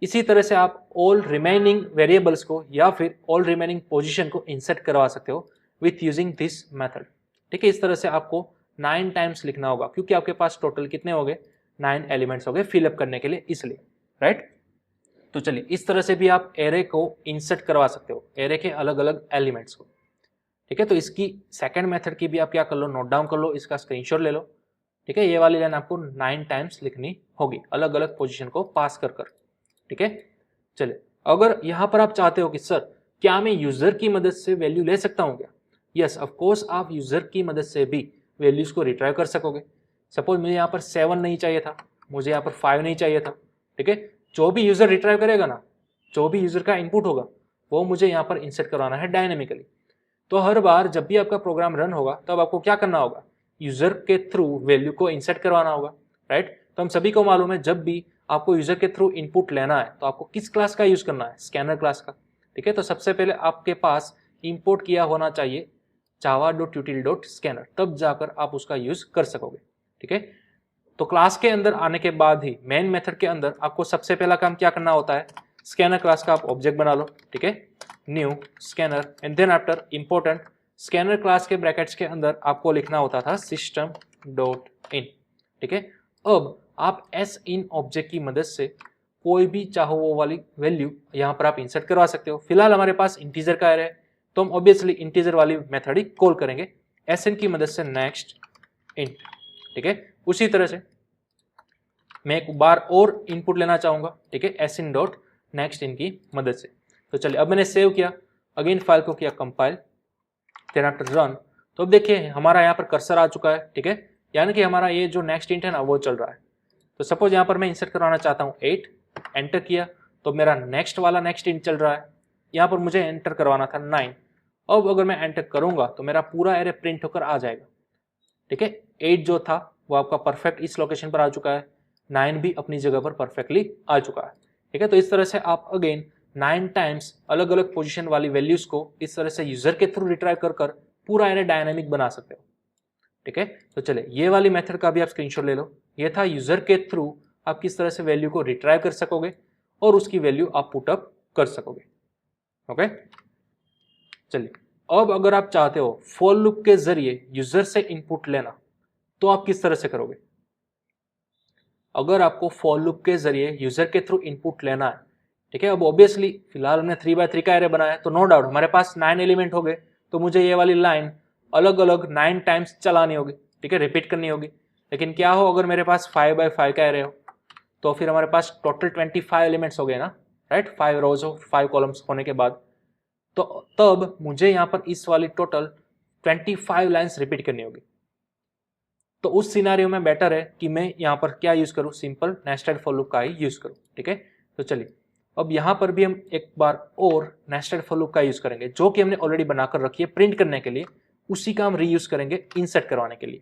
इसी तरह से आप ऑल रिमेनिंग वेरिएबल्स को या फिर ऑल रिमेनिंग पोजीशन को इंसर्ट करवा सकते हो विथ यूजिंग दिस मेथड, ठीक है। इस तरह से आपको 9 टाइम्स लिखना होगा, क्योंकि आपके पास टोटल कितने हो गए, 9 एलिमेंट्स हो गए फिलअप करने के लिए, इसलिए, राइट। तो चलिए इस तरह से भी आप एरे को इंसर्ट करवा सकते हो, एरे के अलग अलग एलिमेंट्स को, ठीक है। तो इसकी सेकंड मेथड की भी आप क्या कर लो, नोट डाउन कर लो, इसका स्क्रीनशॉट ले लो, ठीक है। ये वाली लाइन आपको 9 टाइम्स लिखनी होगी अलग अलग पोजीशन को पास कर कर, ठीक है। चलिए अगर यहाँ पर आप चाहते हो कि सर क्या मैं यूजर की मदद से वैल्यू ले सकता हूँ क्या, यस ऑफ कोर्स आप यूजर की मदद से भी वैल्यूज को रिट्राइव कर सकोगे। सपोज मुझे यहाँ पर 7 नहीं चाहिए था, मुझे यहाँ पर 5 नहीं चाहिए था, ठीक है। जो भी यूजर रिट्राइव करेगा ना, जो भी यूजर का इनपुट होगा वो मुझे यहाँ पर इंसर्ट करवाना है डायनेमिकली। तो हर बार जब भी आपका प्रोग्राम रन होगा तब आपको क्या करना होगा, यूजर के थ्रू वैल्यू को इंसर्ट करवाना होगा, राइट। तो हम सभी को मालूम है जब भी आपको यूजर के थ्रू इनपुट लेना है तो आपको किस क्लास का यूज करना है, स्कैनर क्लास का, ठीक है। तो सबसे पहले आपके पास इंपोर्ट किया होना चाहिए java.util.scanner, तब जाकर आप उसका यूज कर सकोगे, ठीक है। तो क्लास के अंदर आने के बाद ही मेन मेथड के अंदर आपको सबसे पहला काम क्या करना होता है, स्कैनर क्लास का आप ऑब्जेक्ट बना लो, ठीक है, new scanner and then after important scanner class के ब्रैकेट्स के अंदर आपको लिखना होता था system.in, ठीक है। अब आप sin ऑब्जेक्ट की मदद से कोई भी चाहो वो वाली वैल्यू यहाँ पर आप इंसर्ट करवा सकते हो। फिलहाल हमारे पास इंटीजर का एरे है तो हम ऑब्वियसली इंटीजर वाली मेथड ही कॉल करेंगे sin की मदद से नेक्स्ट int, ठीक है। उसी तरह से मैं एक बार और इनपुट लेना चाहूंगा, ठीक है, sin डॉट नेक्स्ट इन की मदद से। तो चलिए अब मैंने सेव किया, अगेन फाइल को किया कंपाइल, देन आफ्टर रन। तो अब देखिए हमारा यहाँ पर कर्सर आ चुका है, ठीक है, यानी कि हमारा ये जो नेक्स्ट इंट है ना वो चल रहा है। तो सपोज यहाँ पर मैं इंसर्ट करवाना चाहता हूँ 8, एंटर किया तो मेरा नेक्स्ट वाला नेक्स्ट इंट चल रहा है। यहाँ पर मुझे एंटर करवाना था 9, अब अगर मैं एंटर करूंगा तो मेरा पूरा एरे प्रिंट होकर आ जाएगा, ठीक है। 8 जो था वो आपका परफेक्ट इस लोकेशन पर आ चुका है, 9 भी अपनी जगह पर परफेक्टली आ चुका है, ठीक है। तो इस तरह से आप अगेन 9 टाइम्स अलग अलग पोजीशन वाली वैल्यूज को इस तरह से यूजर के थ्रू रिट्राइव कर कर पूरा एरे डायनामिक बना सकते हो, ठीक है। तो चले ये वाली मेथड का भी आप स्क्रीनशॉट ले लो। ये था यूजर के थ्रू आप किस तरह से वैल्यू को रिट्राइव कर सकोगे और उसकी वैल्यू आप पुट अप कर सकोगे, ओके। चलिए अब अगर आप चाहते हो फॉर लूप के जरिए यूजर से इनपुट लेना तो आप किस तरह से करोगे। अगर आपको फॉर लूप के जरिए यूजर के थ्रू इनपुट लेना है ठीक है। अब ऑब्वियसली फिलहाल हमने 3x3 का एरे बनाया है, तो नो डाउट हमारे पास 9 एलिमेंट हो गए, तो मुझे ये वाली लाइन अलग अलग 9 टाइम्स चलानी होगी, ठीक है, रिपीट करनी होगी। लेकिन क्या हो अगर मेरे पास 5x5 का एरे हो, तो फिर हमारे पास टोटल 25 एलिमेंट्स हो गए ना, राइट, 5 रोज हो 5 कॉलम्स होने के बाद, तो तब मुझे यहाँ पर इस वाली टोटल 25 लाइन्स रिपीट करनी होगी। तो उस सिनारियो में बेटर है कि मैं यहाँ पर क्या यूज करूँ, सिंपल नेस्टेड फॉर लूप का ही यूज करूँ, ठीक है। तो चलिए अब यहाँ पर भी हम एक बार और नेस्टेड फॉर लूप का यूज करेंगे, जो कि हमने ऑलरेडी बनाकर रखी है प्रिंट करने के लिए, उसी का हम रीयूज करेंगे इंसर्ट करवाने के लिए।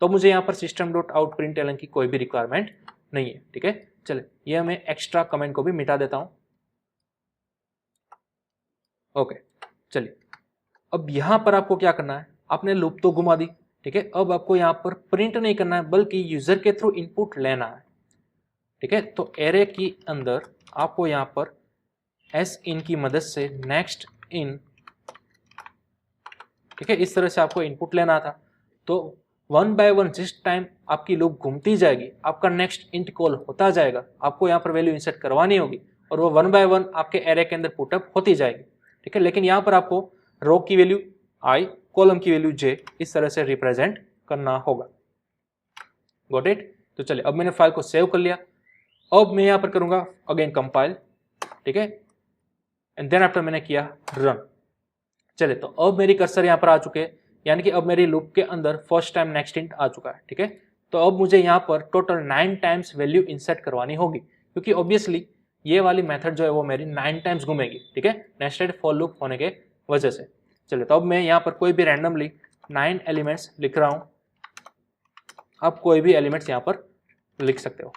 तो मुझे यहाँ पर system dot out print L N की कोई भी रिक्वायरमेंट नहीं है, ठीक है। चलिए ये मैं एक्स्ट्रा कमेंट को भी मिटा देता हूँ। ओके, चलिए अब यहाँ पर आपको क्या करना है, आपने लूप तो घुमा दी, ठीक है। अब आपको यहाँ पर प्रिंट नहीं करना है, बल्कि यूजर के थ्रू इनपुट लेना है, ठीक है। तो एरे की अंदर आपको यहाँ पर एस इन की मदद से नेक्स्ट इन, ठीक है, इस तरह से आपको इनपुट लेना था। तो 1 बाय 1 जिस टाइम आपकी लूप घूमती जाएगी, आपका नेक्स्ट इंट कॉल होता जाएगा, आपको यहाँ पर वैल्यू इंसर्ट करवानी होगी, और वो 1 बाय 1 आपके एरे के अंदर पुटअप होती जाएगी, ठीक है। लेकिन यहाँ पर आपको रो की वैल्यू आई, कॉलम की वैल्यू जे, इस तरह से रिप्रेजेंट करना होगा। Got it. तो चलिए अब मैंने फाइल को सेव कर लिया। अब मैं यहाँ पर करूंगा अगेन कंपाइल, ठीक है, एंड देन आफ्टर मैंने किया रन। चलिए तो अब मेरी कर्सर यहाँ पर आ चुके हैं, यानी कि अब मेरी लूप के अंदर फर्स्ट टाइम नेक्स्ट इंट आ चुका है, ठीक है। तो अब मुझे यहाँ पर टोटल 9 टाइम्स वैल्यू इंसर्ट करवानी होगी, क्योंकि ऑब्वियसली ये वाली मेथड जो है वो मेरी 9 टाइम्स घूमेगी, ठीक है, नेस्टेड फॉर लूप होने के वजह से। चलिए तो अब मैं यहाँ पर कोई भी रैंडमली 9 एलिमेंट्स लिख रहा हूँ, आप कोई भी एलिमेंट्स यहाँ पर लिख सकते हो।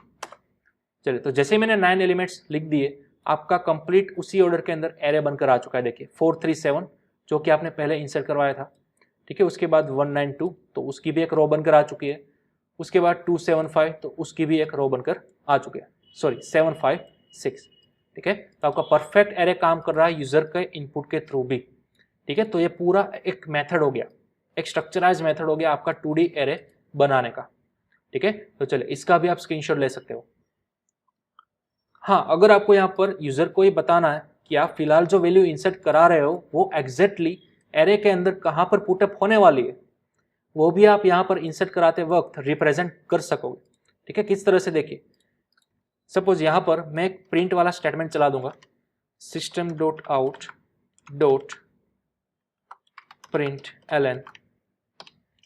चलिए तो जैसे ही मैंने 9 एलिमेंट्स लिख दिए, आपका कंप्लीट उसी ऑर्डर के अंदर एरे बनकर आ चुका है। देखिए 437 जो कि आपने पहले इंसर्ट करवाया था, ठीक है। उसके बाद 192 तो उसकी भी एक रो बनकर आ चुकी है। उसके बाद 275 तो उसकी भी एक रो बनकर आ चुकी है, सॉरी 756, ठीक है। तो आपका परफेक्ट एरे काम कर रहा है यूजर के इनपुट के थ्रू भी, ठीक है। तो ये पूरा एक मेथड हो गया, एक स्ट्रक्चराइज मेथड हो गया आपका 2D एरे बनाने का, ठीक है। तो चलिए इसका भी आप स्क्रीनशॉट ले सकते हो। हाँ, अगर आपको यहाँ पर यूजर को ये बताना है कि आप फिलहाल जो वैल्यू इंसर्ट करा रहे हो वो एग्जैक्टली एरे के अंदर कहाँ पर पुटअप होने वाली है, वो भी आप यहाँ पर इंसर्ट कराते वक्त रिप्रेजेंट कर सकोगे, ठीक है। किस तरह से, देखिए सपोज यहाँ पर मैं एक प्रिंट वाला स्टेटमेंट चला दूंगा, system dot out dot print L N,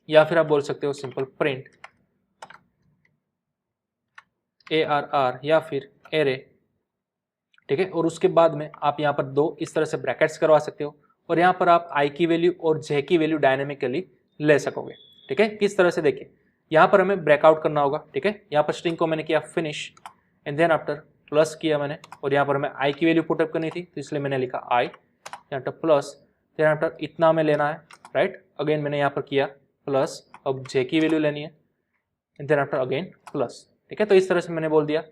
या फिर आप बोल सकते हो सिंपल प्रिंट ARR या फिर एरे, ठीक है। और उसके बाद में आप यहाँ पर 2 इस तरह से ब्रैकेट्स करवा सकते हो, और यहाँ पर आप आई की वैल्यू और जे की वैल्यू डायनेमिकली ले सकोगे, ठीक है। किस तरह से, देखिए यहाँ पर हमें ब्रेकआउट करना होगा, ठीक है। यहाँ पर स्ट्रिंग को मैंने किया finish, and then after plus किया मैंने, और यहाँ पर हमें आई की वैल्यू पुटअप करनी थी, तो इसलिए मैंने लिखा आई, यहाँ पर प्लस, देन आफ्टर इतना हमें लेना है, राइट। अगेन मैंने यहाँ पर किया प्लस, अब जे की वैल्यू लेनी है, and then after again plus, ठीक है। तो इस तरह से मैंने बोल दिया।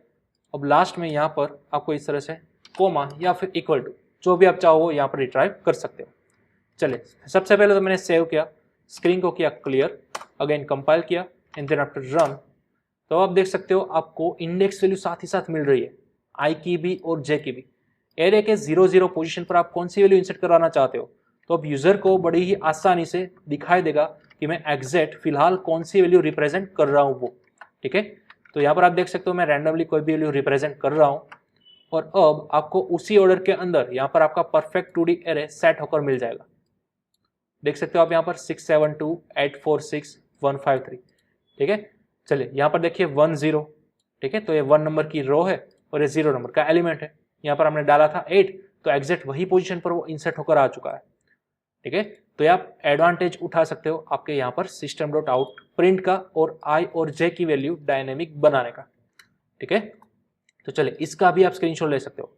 अब लास्ट में यहाँ पर आपको इस तरह से कोमा या फिर इक्वल टू, जो भी आप चाहो वो यहाँ पर रिट्राइव कर सकते हो। चलिए सबसे पहले तो मैंने सेव किया, स्क्रीन को किया क्लियर, अगेन कंपाइल किया, एंड देन आफ्टर रन। तो आप देख सकते हो आपको इंडेक्स वैल्यू साथ ही साथ मिल रही है, आई की भी और जे की भी। एरे के 0-0 पोजीशन पर आप कौन सी वैल्यू इंसर्ट कराना चाहते हो, तो अब यूजर को बड़ी ही आसानी से दिखाई देगा कि मैं एग्जैक्ट फिलहाल कौन सी वैल्यू रिप्रेजेंट कर रहा हूँ वो, ठीक है। तो यहाँ पर आप देख सकते हो मैं रैंडमली कोई भी वैल्यू रिप्रेजेंट कर रहा हूँ, और अब आपको उसी ऑर्डर के अंदर यहाँ पर आपका परफेक्ट 2D एरे सेट होकर मिल जाएगा। देख सकते हो आप यहाँ पर 672 846 153, ठीक है। चलिए यहाँ पर देखिए 10, ठीक है। तो ये 1 नंबर की रो है और ये 0 नंबर का एलिमेंट है। यहाँ पर हमने डाला था 8, तो एग्जैक्ट वही पोजीशन पर वो इंसर्ट होकर आ चुका है, ठीक है। तो आप एडवांटेज उठा सकते हो आपके यहाँ पर सिस्टम डॉट आउट प्रिंट का और आई और जे की वैल्यू डायनेमिक बनाने का, ठीक है। तो चलिए इसका भी आप स्क्रीनशॉट ले सकते हो।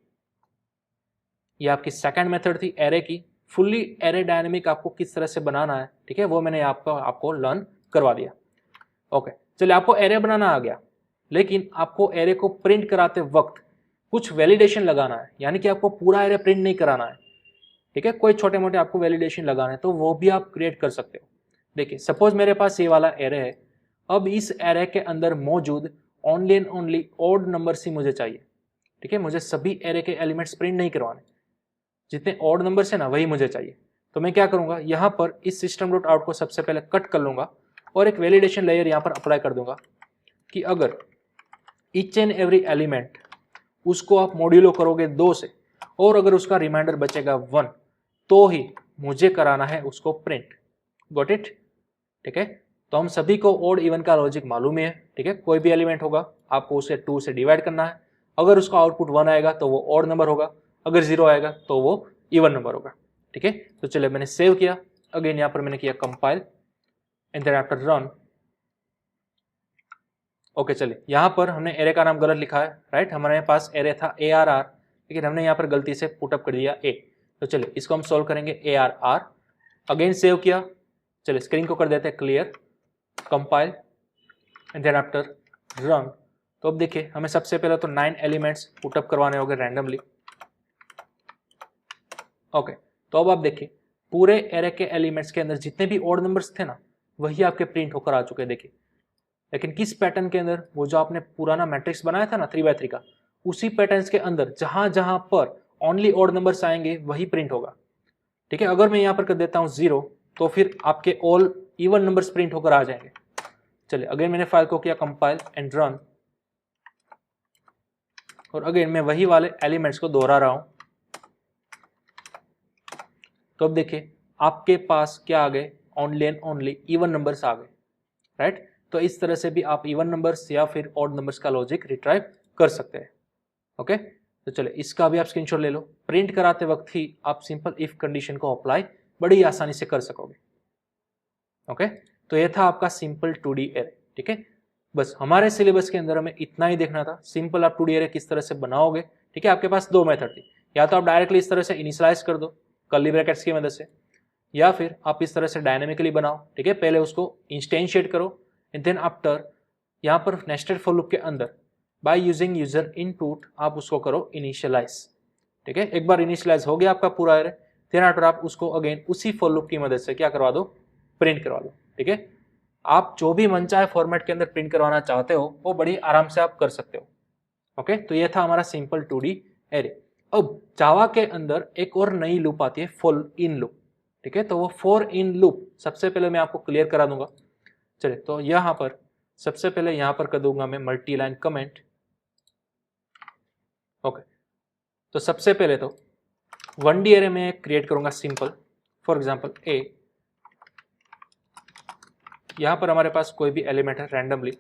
ये आपकी सेकंड मेथड थी एरे की। फुल्ली एरे डायनेमिक आपको किस तरह से बनाना है, ठीक है, वो मैंने आपको लर्न करवा दिया। ओके, चलिए आपको एरे बनाना आ गया, लेकिन आपको एरे को प्रिंट कराते वक्त कुछ वैलिडेशन लगाना है, यानी कि आपको पूरा एरे प्रिंट नहीं कराना है, ठीक है। कोई छोटे मोटे आपको वैलिडेशन लगाना है तो वो भी आप क्रिएट कर सकते हो। देखिए सपोज मेरे पास ये वाला एरे है, अब इस एरे के अंदर मौजूद only and only odd numbers ही मुझे चाहिए, ठीक है, मुझे सभी एरे के एलिमेंट्स प्रिंट नहीं करवाने, जितने ऑड नंबर है ना वही मुझे चाहिए। तो मैं क्या करूंगा, यहाँ पर इस सिस्टम डॉट आउट को सबसे पहले कट कर लूंगा और एक वैलिडेशन लेयर यहाँ पर अप्लाई कर दूंगा कि अगर ईच एंड एवरी एलिमेंट उसको आप मॉड्यूलो करोगे 2 से और अगर उसका रिमाइंडर बचेगा 1 तो ही मुझे कराना है उसको प्रिंट। Got it? ठीक है, तो हम सभी को ऑड इवन का लॉजिक मालूम है। ठीक है, कोई भी एलिमेंट होगा आपको उसे 2 से डिवाइड करना है, अगर उसका आउटपुट 1 आएगा तो वो ऑड नंबर होगा, अगर 0 आएगा तो वो इवन नंबर होगा। ठीक है, तो चलिए मैंने सेव किया, अगेन यहाँ पर मैंने किया compile and then after run. Okay, चलिए यहाँ पर हमने एरे का नाम गलत लिखा है, राइट, हमारे पास एरे था ARR, लेकिन हमने यहाँ पर गलती से पुटअप कर दिया A। तो चलिए इसको हम सॉल्व करेंगे ARR, अगेन सेव किया, चलिए स्क्रीन को कर देते हैं clear, compile and then after run. तो अब देखिए हमें सबसे पहले तो 9 एलिमेंट्स पुटअप करवाने होंगे रैंडमली। ओके, तो अब आप देखिए पूरे एरे के एलिमेंट्स के अंदर जितने भी ऑड नंबर्स थे ना वही आपके प्रिंट होकर आ चुके हैं। देखिए, लेकिन किस पैटर्न के अंदर, वो जो आपने पुराना मैट्रिक्स बनाया था ना 3x3 का, उसी पैटर्न्स के अंदर जहां जहां पर ओनली ऑड नंबर्स आएंगे वही प्रिंट होगा। ठीक है, अगर मैं यहां पर कर देता हूं 0 तो फिर आपके ऑल इवन नंबर्स प्रिंट होकर आ जाएंगे। चलिए अगेन मैंने फाइल को किया कंपाइल एंड रन, और अगेन मैं वही वाले एलिमेंट्स को दोहरा रहा हूं। तो अब देखिए आपके पास क्या आ गए, only and only even numbers आ गए, राइट। तो इस तरह से भी आप इवन नंबर्स या फिर ऑड नंबर्स का लॉजिक रिट्राइव कर सकते हैं। ओके, तो चलिए इसका भी आप स्क्रीनशॉट ले लो, प्रिंट कराते वक्त ही आप सिंपल इफ कंडीशन को अप्लाई बड़ी आसानी से कर सकोगे। ओके, तो ये था आपका सिंपल 2D एरे। ठीक है, बस हमारे सिलेबस के अंदर हमें इतना ही देखना था, सिंपल आप 2D एरे किस तरह से बनाओगे। ठीक है, आपके पास 2 मेथड थी, या तो आप डायरेक्टली इस तरह से इनिशियलाइज कर दो कर्ली ब्रैकेट्स की मदद से, या फिर आप इस तरह से डायनेमिकली बनाओ। ठीक है, पहले उसको इंस्टेंशिएट करो एंड देन आफ्टर यहाँ पर नेस्टेड फॉर लूप के अंदर बाय यूजिंग यूजर इनपुट आप उसको करो इनिशियलाइज। ठीक है, एक बार इनिशियलाइज हो गया आपका पूरा एरे, देन आफ्टर आप उसको अगेन उसी फॉर लूप की मदद से क्या करवा दो, प्रिंट करवा दो। ठीक है, आप जो भी मनचाहे फॉर्मेट के अंदर प्रिंट करवाना चाहते हो वो बड़ी आराम से आप कर सकते हो। ओके, तो ये था हमारा सिंपल 2D एरे। अब जावा के अंदर एक और नई लूप आती है, फॉर इन लूप। ठीक है, तो वो फॉर इन लूप सबसे पहले मैं आपको क्लियर करा दूंगा। चलिए, तो यहां पर सबसे पहले यहां पर कर दूंगा मैं मल्टी लाइन कमेंट। ओके, तो सबसे पहले तो 1D एरे में क्रिएट करूंगा सिंपल, फॉर एग्जांपल A। यहां पर हमारे पास कोई भी एलिमेंट है रैंडमली।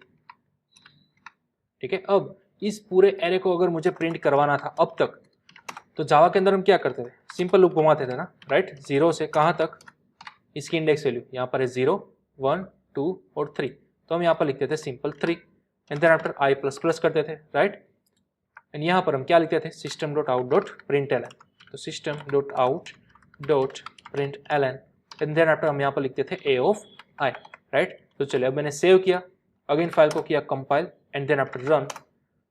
ठीक है, अब इस पूरे एरे को अगर मुझे प्रिंट करवाना था अब तक, तो जावा के अंदर हम क्या करते थे, सिंपल लूप घुमाते थे ना, राइट। 0 से कहां तक, इसकी इंडेक्स वैल्यू यहाँ पर है 0, 1, 2 और 3, तो हम यहाँ पर लिखते थे simple 3 and then after I plus plus करते थे, राइट। एंड यहाँ पर हम क्या लिखते थे, system dot out dot print L N, तो system dot out dot print L N and then after हम यहाँ पर लिखते थे ए ऑफ आई, राइट। तो चलिए अब मैंने सेव किया, अगेन फाइल को किया compile and then after run.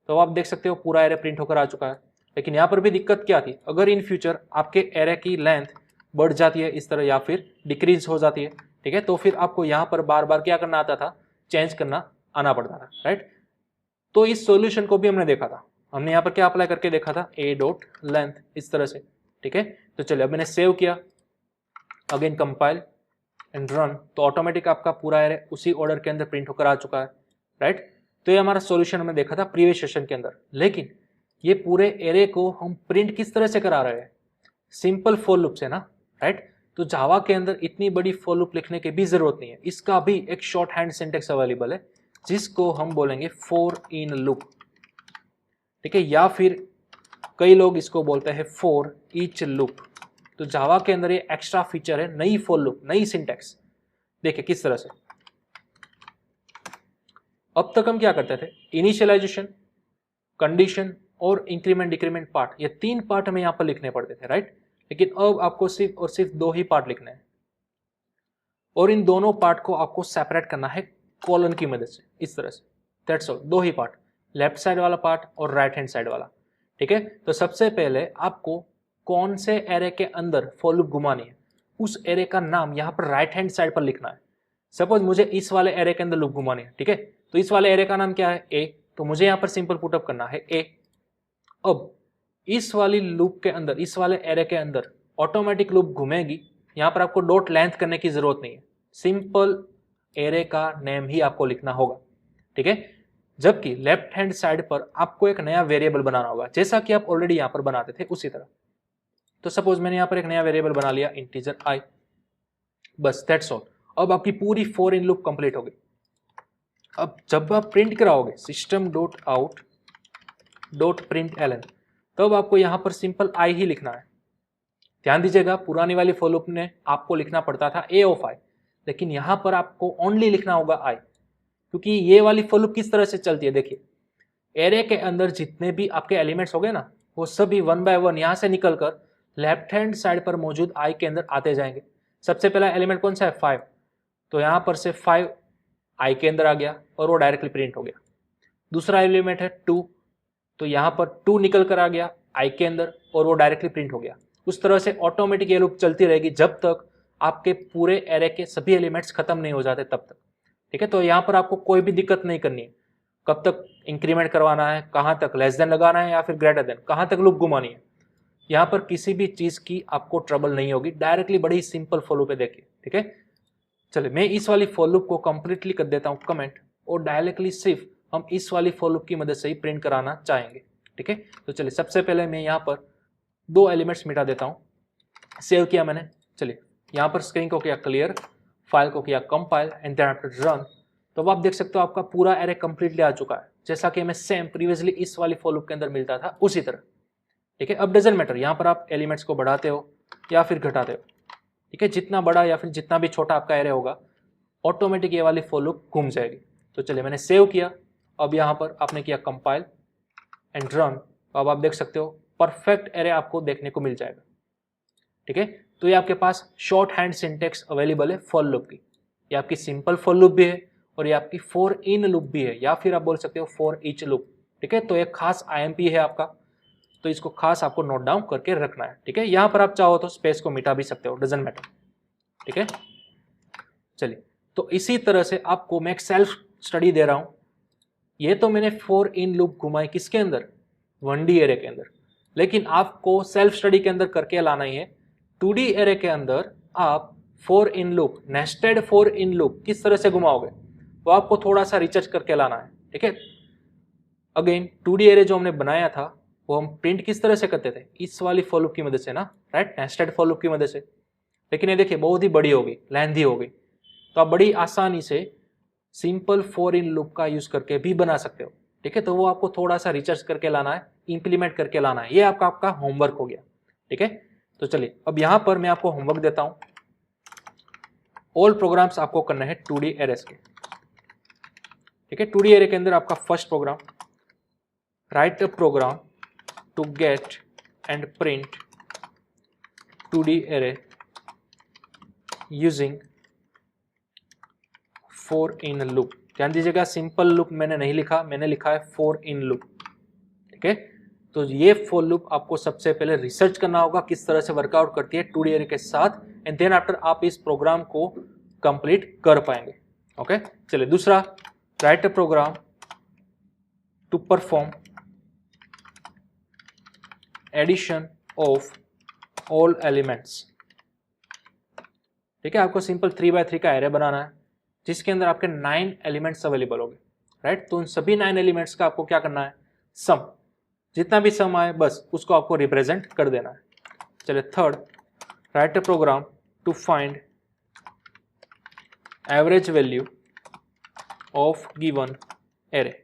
तो आप देख सकते हो पूरा एरे प्रिंट होकर आ चुका है। लेकिन यहाँ पर भी दिक्कत क्या थी, अगर इन फ्यूचर आपके एरे की लेंथ बढ़ जाती है इस तरह या फिर डिक्रीज हो जाती है, ठीक है, तो फिर आपको यहाँ पर बार बार क्या करना आता था, चेंज करना आना पड़ता था, राइट। तो इस सॉल्यूशन को भी हमने देखा था, हमने यहाँ पर क्या अप्लाई करके देखा था, a डॉट लेंथ इस तरह से। ठीक है, तो चलिए अब मैंने सेव किया, अगेन कंपाइल एंड रन, तो ऑटोमेटिक आपका पूरा एरे उसी ऑर्डर के अंदर प्रिंट होकर आ चुका है, राइट। तो ये हमारा सॉल्यूशन हमने देखा था प्रीवियस सेशन के अंदर। लेकिन ये पूरे एरे को हम प्रिंट किस तरह से करा रहे हैं, सिंपल फॉर लूप से ना, राइट। तो जावा के अंदर इतनी बड़ी फॉर लूप लिखने की भी जरूरत नहीं है, इसका भी एक शॉर्ट हैंड सिंटेक्स अवेलेबल है जिसको हम बोलेंगे फॉर इन लूप। ठीक है, या फिर कई लोग इसको बोलते हैं फॉर ईच लूप। तो जावा के अंदर ये एक्स्ट्रा फीचर है, नई फॉर लूप, नई सिंटेक्स। देखिए किस तरह से, अब तक हम क्या करते थे, इनिशियलाइजेशन, कंडीशन और इंक्रीमेंट डिक्रीमेंट पार्ट, ये 3 पार्ट हमें यहाँ पर लिखने पड़ते थे, राइट। लेकिन अब आपको सिर्फ और सिर्फ 2 ही पार्ट लिखने हैं, और इन दोनों पार्ट को आपको सेपरेट करना है कॉलन की मदद से, इस तरह से। That's all, 2 he part, left side वाला पार्ट और राइट हैंड साइड वाला। ठीक है, तो सबसे पहले आपको कौन से एरे के अंदर फॉर लूप घुमानी है, उस एरे का नाम यहाँ पर राइट हैंड साइड पर लिखना है। सपोज मुझे इस वाले एरे के अंदर लूप घुमानी है, ठीक है, तो इस वाले एरे का नाम क्या है, ए, तो मुझे यहाँ पर सिंपल पुटअप करना है ए। अब इस वाली लूप के अंदर, इस वाले एरे के अंदर ऑटोमेटिक लूप घूमेगी। यहाँ पर आपको डॉट लेंथ करने की जरूरत नहीं है, सिंपल एरे का नेम ही आपको लिखना होगा, ठीक है। जबकि लेफ्ट हैंड साइड पर आपको एक नया वेरिएबल बनाना होगा, जैसा कि आप ऑलरेडी यहाँ पर बनाते थे उसी तरह। तो सपोज मैंने यहाँ पर एक नया वेरिएबल बना लिया इंटीजर i, बस दैट्स ऑल। अब आपकी पूरी फॉर इन लूप कंप्लीट हो गई। अब जब आप प्रिंट कराओगे system dot out dot print L N, तब आपको यहाँ पर सिंपल i ही लिखना है। ध्यान दीजिएगा, पुरानी वाली फॉर लूप ने आपको लिखना पड़ता था a ऑफ i, लेकिन यहाँ पर आपको ओनली लिखना होगा i, क्योंकि ये वाली फॉर लूप किस तरह से चलती है देखिए। एरे के अंदर जितने भी आपके एलिमेंट्स हो गए ना, वो सभी 1 बाय 1 यहाँ से निकलकर लेफ्ट हैंड साइड पर मौजूद i के अंदर आते जाएंगे। सबसे पहला एलिमेंट कौन सा है 5, तो यहाँ पर से 5 i के अंदर आ गया और वो डायरेक्टली प्रिंट हो गया। दूसरा एलिमेंट है 2, तो यहाँ पर 2 निकल कर आ गया i के अंदर और वो डायरेक्टली प्रिंट हो गया। उस तरह से ऑटोमेटिक ये लूप चलती रहेगी जब तक आपके पूरे एरे के सभी एलिमेंट्स खत्म नहीं हो जाते तब तक, ठीक है। तो यहाँ पर आपको कोई भी दिक्कत नहीं करनी है, कब तक इंक्रीमेंट करवाना है, कहाँ तक लेस देन लगाना है या फिर ग्रेटर देन, कहाँ तक लूप घुमानी है, यहाँ पर किसी भी चीज की आपको ट्रबल नहीं होगी। डायरेक्टली बड़ी सिंपल फॉर लूप है देखिए, ठीक है। चलिए मैं इस वाली फॉर लूप को कंप्लीटली कर देता हूँ कमेंट, और डायरेक्टली सिर्फ हम इस वाली फॉर लूप की मदद से ही प्रिंट कराना चाहेंगे, ठीक है। तो चलिए सबसे पहले मैं यहाँ पर 2 एलिमेंट्स मिटा देता हूँ। सेव किया मैंने, चलिए यहाँ पर स्क्रीन को किया क्लियर, फाइल को किया compile and then after run. तो अब आप देख सकते हो आपका पूरा एरे कंप्लीटली आ चुका है, जैसा कि हमें सेम प्रीवियसली इस वाली फॉर लूप के अंदर मिलता था उसी तरह, ठीक है। अब डजंट मैटर यहाँ पर आप एलिमेंट्स को बढ़ाते हो या फिर घटाते हो, ठीक है। जितना बड़ा या फिर जितना भी छोटा आपका एरे होगा, ऑटोमेटिक ये वाली फॉर लूप घूम जाएगी। तो चलिए मैंने सेव किया, अब यहाँ पर आपने किया कंपाइल एंड रन। अब आप देख सकते हो परफेक्ट एरे आपको देखने को मिल जाएगा, ठीक है। तो ये आपके पास शॉर्ट हैंड सिंटेक्स अवेलेबल है फॉर लूप की। ये आपकी सिंपल फॉर लूप भी है और ये आपकी फॉर इन लूप भी है, या फिर आप बोल सकते हो फॉर ईच लूप, ठीक है। तो एक खास IMP है आपका, तो इसको खास आपको नोट डाउन करके रखना है, ठीक है। यहाँ पर आप चाहो तो स्पेस को मिटा भी सकते हो, डजंट मैटर, ठीक है। चलिए तो इसी तरह से आपको मैं एक सेल्फ स्टडी दे रहा हूँ। ये तो मैंने फॉर इन लूप घुमाई किसके अंदर, 1D एरे के अंदर, लेकिन आपको सेल्फ स्टडी के अंदर करके लाना ही है 2D एरे के अंदर। आप for in loop, nested for in loop किस तरह से घुमाओगे वो आपको थोड़ा सा रिसर्च करके लाना है, ठीक है। अगेन 2D एरे जो हमने बनाया था वो हम प्रिंट किस तरह से करते थे, इस वाली फॉर लूप की मदद से ना, राइट, नेस्टेड फॉर लूप की मदद से। लेकिन ये देखिए बहुत ही बड़ी हो गई, लेंथी हो गई, तो आप बड़ी आसानी से सिंपल फॉर इन लूप का यूज करके भी बना सकते हो, ठीक है। तो वो आपको थोड़ा सा रिसर्च करके लाना है, इंप्लीमेंट करके लाना है, ये आपका होमवर्क हो गया, ठीक है। तो चलिए अब यहाँ पर मैं आपको होमवर्क देता हूँ। ऑल प्रोग्राम्स आपको करना है 2D एरेस के, ठीक है। 2D एरे के अंदर आपका first program, right a program to get and print 2D array using for in loop. ध्यान दीजिएगा सिंपल लूप मैंने नहीं लिखा, मैंने लिखा है फॉर इन लूप, ठीक है। तो ये फॉर लूप आपको सबसे पहले रिसर्च करना होगा किस तरह से वर्कआउट करती है 2D एरे के साथ, एंड देन आफ्टर आप इस प्रोग्राम को कंप्लीट कर पाएंगे, ओके। चलिए दूसरा, right a program to perform addition of all elements, ठीक है। आपको सिंपल 3x3 का एरे बनाना है जिसके अंदर आपके 9 एलिमेंट्स अवेलेबल होंगे, राइट। तो उन सभी 9 एलिमेंट्स का आपको क्या करना है, सम, जितना भी सम आए बस उसको आपको रिप्रेजेंट कर देना है। चलिए third, right a program to find average value of given array.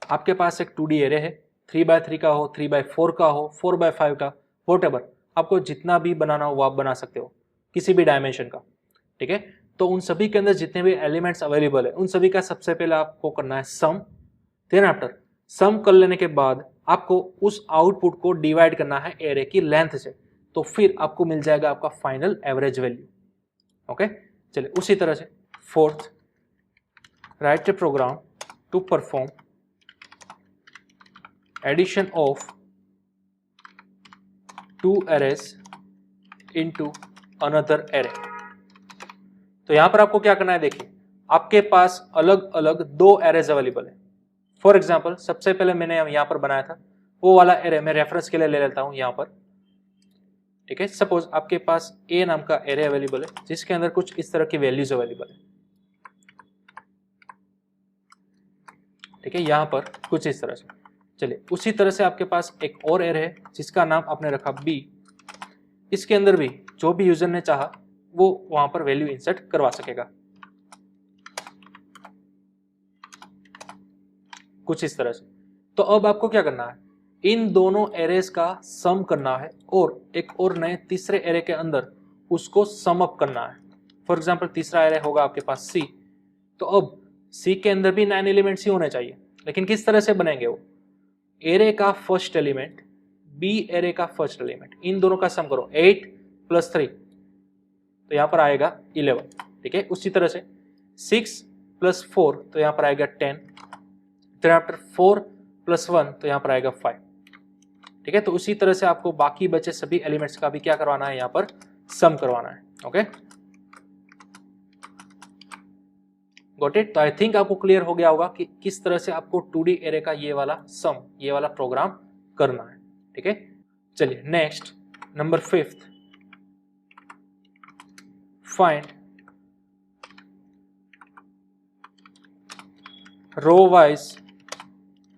आपके पास एक 2D एरे है, 3x3 का हो, 3x4 का हो, 4x5 का, व्हाटएवर, आपको जितना भी बनाना हो वो आप बना सकते हो, किसी भी डायमेंशन का, ठीक है। तो उन सभी के अंदर जितने भी एलिमेंट्स अवेलेबल है उन सभी का सबसे पहले आपको करना है सम, देन आफ्टर सम कर लेने के बाद आपको उस आउटपुट को डिवाइड करना है एरे की लेंथ से, तो फिर आपको मिल जाएगा आपका फाइनल एवरेज वैल्यू, ओके। चलिए उसी तरह से fourth, right a program to perform addition of 2 arrays into another array. तो यहां पर आपको क्या करना है, देखिए आपके पास अलग अलग 2 एरेज अवेलेबल है। फॉर एग्जाम्पल सबसे पहले मैंने यहां पर बनाया था वो वाला एरे मैं रेफरेंस के लिए ले लेता हूं यहां पर, ठीक है। सपोज आपके पास ए नाम का एरे अवेलेबल है जिसके अंदर कुछ इस तरह की वैल्यूज अवेलेबल है, ठीक है, यहां पर कुछ इस तरह से। चलिए उसी तरह से आपके पास एक और एरे है जिसका नाम आपने रखा बी, इसके अंदर भी जो भी यूजर ने चाहा वो वहां पर वैल्यू इंसर्ट करवा सकेगा, कुछ इस तरह से। तो अब आपको क्या करना है, इन दोनों एरेस का सम करना है और एक और नए तीसरे एरे के अंदर उसको सम अप करना है। फॉर एग्जांपल तीसरा एरे होगा आपके पास सी, तो अब सी के अंदर भी 9 एलिमेंट्स ही होने चाहिए, लेकिन किस तरह से बनेंगे वो, एरे का फर्स्ट एलिमेंट बी एरे का फर्स्ट एलिमेंट, इन दोनों का सम करो 8 + 3 तो यहां पर आएगा 11, ठीक है। उसी तरह से 6 + 4 तो यहां पर आएगा 10, फिर आफ्टर 4 + 1 तो यहां पर आएगा 5, ठीक है। तो उसी तरह से आपको बाकी बचे सभी एलिमेंट्स का भी क्या करवाना है, यहां पर सम करवाना है, ओके। Got it. तो आई थिंक आपको क्लियर हो गया होगा कि किस तरह से आपको 2D एरे का ये वाला सम, ये वाला प्रोग्राम करना है, ठीक है। चलिए next number 5, find row wise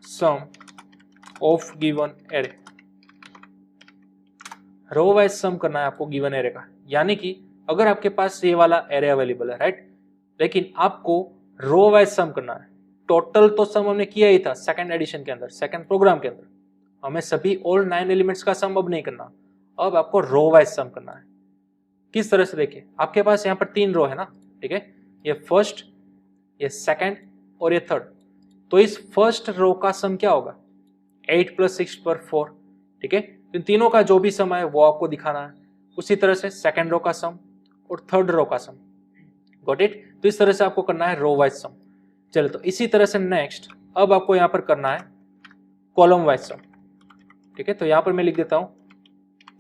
sum of given array. Row wise sum करना है आपको गिवन एरे का, यानी कि अगर आपके पास ये वाला एरे अवेलेबल है, राइट, लेकिन आपको रो वाइज सम करना है। टोटल तो सम हमने किया ही था सेकंड एडिशन के अंदर, सेकंड प्रोग्राम के अंदर, हमें सभी ऑल 9 एलिमेंट्स का सम अब नहीं करना, अब आपको रो वाइज सम करना है। किस तरह से, देखिए आपके पास यहाँ पर 3 रो है ना, ठीक है, ये फर्स्ट, ये सेकंड और ये थर्ड। तो इस फर्स्ट रो का सम क्या होगा, 8 + 6 = 4, ठीक है। इन तीनों का जो भी सम है वो आपको दिखाना है। उसी तरह से सेकंड रो का सम और थर्ड रो का सम, गॉट इट। तो इस तरह से आपको करना है रो वाइज सम। चलो तो इसी तरह से नेक्स्ट अब आपको यहां पर करना है कॉलम वाइज सम, ठीक है। तो यहां पर मैं लिख देता हूं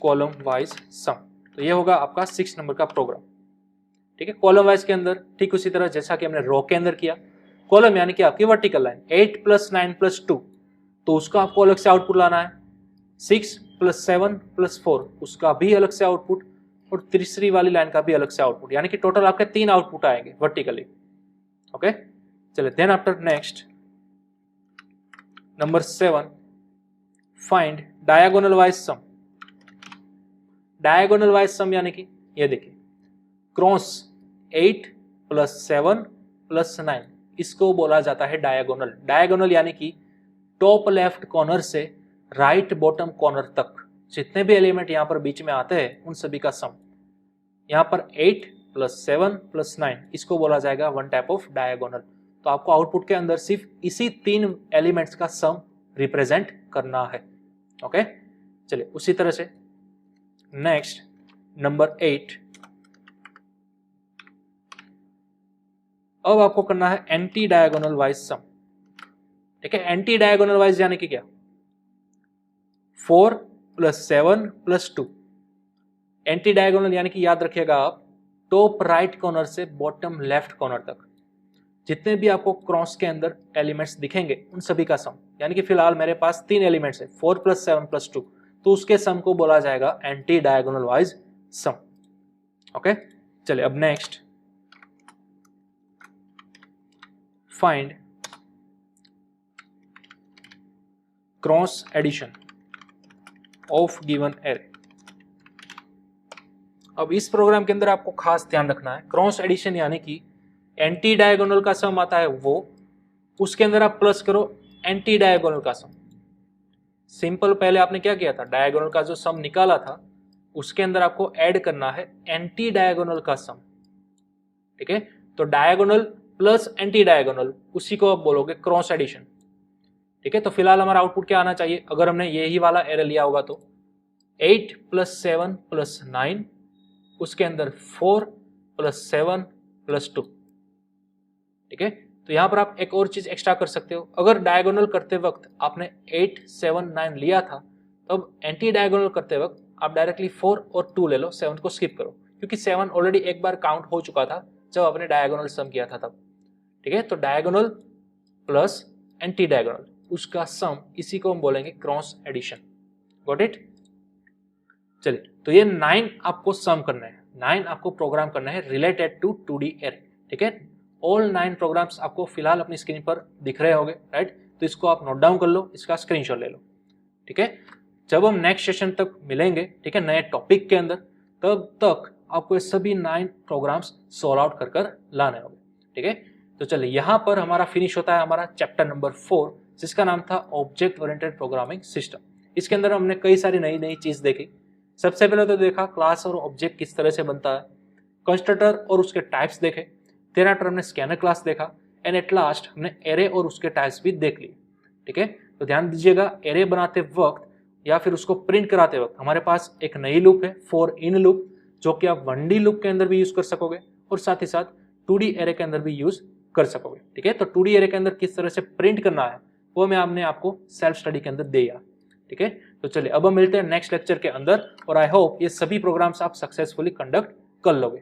कॉलम वाइज सम। तो ये होगा आपका 6 नंबर का प्रोग्राम, ठीक है। कॉलम वाइज के अंदर ठीक उसी तरह जैसा कि हमने रो के अंदर किया, कॉलम यानी कि आपकी वर्टिकल लाइन 8 + 9 + 2 तो उसका आपको अलग से आउटपुट लाना है, 6 + 7 + 4 उसका भी अलग से आउटपुट, और तीसरी वाली लाइन का भी अलग से आउटपुट, यानी कि टोटल आपके 3 आउटपुट आएंगे वर्टिकली, ओके। चलिए then after next number 7, find diagonal wise sum. Diagonal wise sum यानी कि ये देखिए क्रॉस 8 + 7 + 9 इसको बोला जाता है डायगोनल। डायगोनल यानी कि टॉप लेफ्ट कॉर्नर से राइट बॉटम कॉर्नर तक जितने भी एलिमेंट यहां पर बीच में आते हैं उन सभी का सम। यहां पर 8 + 7 + 9 इसको बोला जाएगा वन टाइप ऑफ डायगोनल। तो आपको आउटपुट के अंदर सिर्फ इसी 3 एलिमेंट्स का सम रिप्रेजेंट करना है, ओके। चलिए उसी तरह से नेक्स्ट नंबर 8, अब आपको करना है एंटी डायगोनल वाइज सम, ठीक है। एंटी डायगोनल वाइज यानी कि क्या, 4 + 7 + 2। एंटी डायगोनल यानी कि याद रखिएगा आप टॉप राइट कॉर्नर से बॉटम लेफ्ट कॉर्नर तक जितने भी आपको क्रॉस के अंदर एलिमेंट्स दिखेंगे उन सभी का सम। यानी कि फिलहाल मेरे पास 3 एलिमेंट्स है 4 + 7 + 2 तो उसके सम को बोला जाएगा anti diagonal wise sum, okay. चलिए अब next find cross addition of given array. अब इस प्रोग्राम के अंदर आपको खास ध्यान रखना है, क्रॉस एडिशन यानी कि एंटी डायगोनल का सम आता है वो, उसके अंदर आप प्लस करो एंटी डायगोनल का सम। सिंपल पहले आपने क्या किया था, डायगोनल का जो सम निकाला था उसके अंदर आपको ऐड करना है एंटी डायगोनल का सम, ठीक है। तो डायगोनल प्लस एंटी डायगोनल उसी को आप बोलोगे क्रॉस एडिशन, ठीक है। तो फिलहाल हमारा आउटपुट क्या आना चाहिए, अगर हमने यही वाला एरे लिया होगा तो 8 + 7 + 9 उसके अंदर 4 + 7 + 2, ठीक है। तो यहां पर आप एक और चीज एक्स्ट्रा कर सकते हो, अगर डायगोनल करते वक्त आपने 8 7 9 लिया था तब एंटी डायगोनल करते वक्त आप डायरेक्टली 4 और 2 ले लो, 7 को स्किप करो क्योंकि 7 ऑलरेडी एक बार काउंट हो चुका था जब आपने डायगोनल सम किया था तब, ठीक है। तो डायगोनल प्लस एंटी डायगोनल उसका सम, इसी को हम बोलेंगे क्रॉस एडिशन। Got it? चलिए, तो ये 9 आपको सम करना है, 9 आपको प्रोग्राम करना है रिलेटेड टू 2D एरे। ठीक है, ऑल 9 प्रोग्राम्स आपको फिलहाल अपनी स्क्रीन पर दिख रहे होंगे, राइट? तो इसको आप नोट डाउन कर लो, इसका स्क्रीनशॉट ले लो। ठीक है, जब हम नेक्स्ट सेशन तक मिलेंगे, ठीक है, नए टॉपिक के अंदर, तब तक आपको ये सभी 9 प्रोग्राम्स सॉल्व आउट कर कर लाने होंगे। ठीक है, तो चलिए यहाँ पर हमारा फिनिश होता है हमारा चैप्टर नंबर 4, जिसका नाम था ऑब्जेक्ट ओरिएंटेड प्रोग्रामिंग सिस्टम। इसके अंदर हमने कई सारी नई नई चीज देखी। सबसे पहले तो देखा क्लास और ऑब्जेक्ट किस तरह से बनता है, कंस्ट्रक्टर और उसके टाइप्स देखे, तेरा टर्म हमने स्कैनर क्लास देखा, एंड एट लास्ट हमने एरे और उसके टाइप्स भी देख लिए। ठीक है, तो ध्यान दीजिएगा, एरे बनाते वक्त या फिर उसको प्रिंट कराते वक्त हमारे पास एक नई लूप है, फॉर इन लूप, जो कि आप 1D लूप के अंदर भी यूज कर सकोगे और साथ ही साथ 2D एरे के अंदर भी यूज कर सकोगे। ठीक है, तो 2D एरे के अंदर किस तरह से प्रिंट करना है वो मैं आपने आपको सेल्फ स्टडी के अंदर दिया। ठीक है, तो चलिए अब हम मिलते हैं नेक्स्ट लेक्चर के अंदर, और आई होप ये सभी प्रोग्राम्स आप सक्सेसफुली कंडक्ट कर लोगे।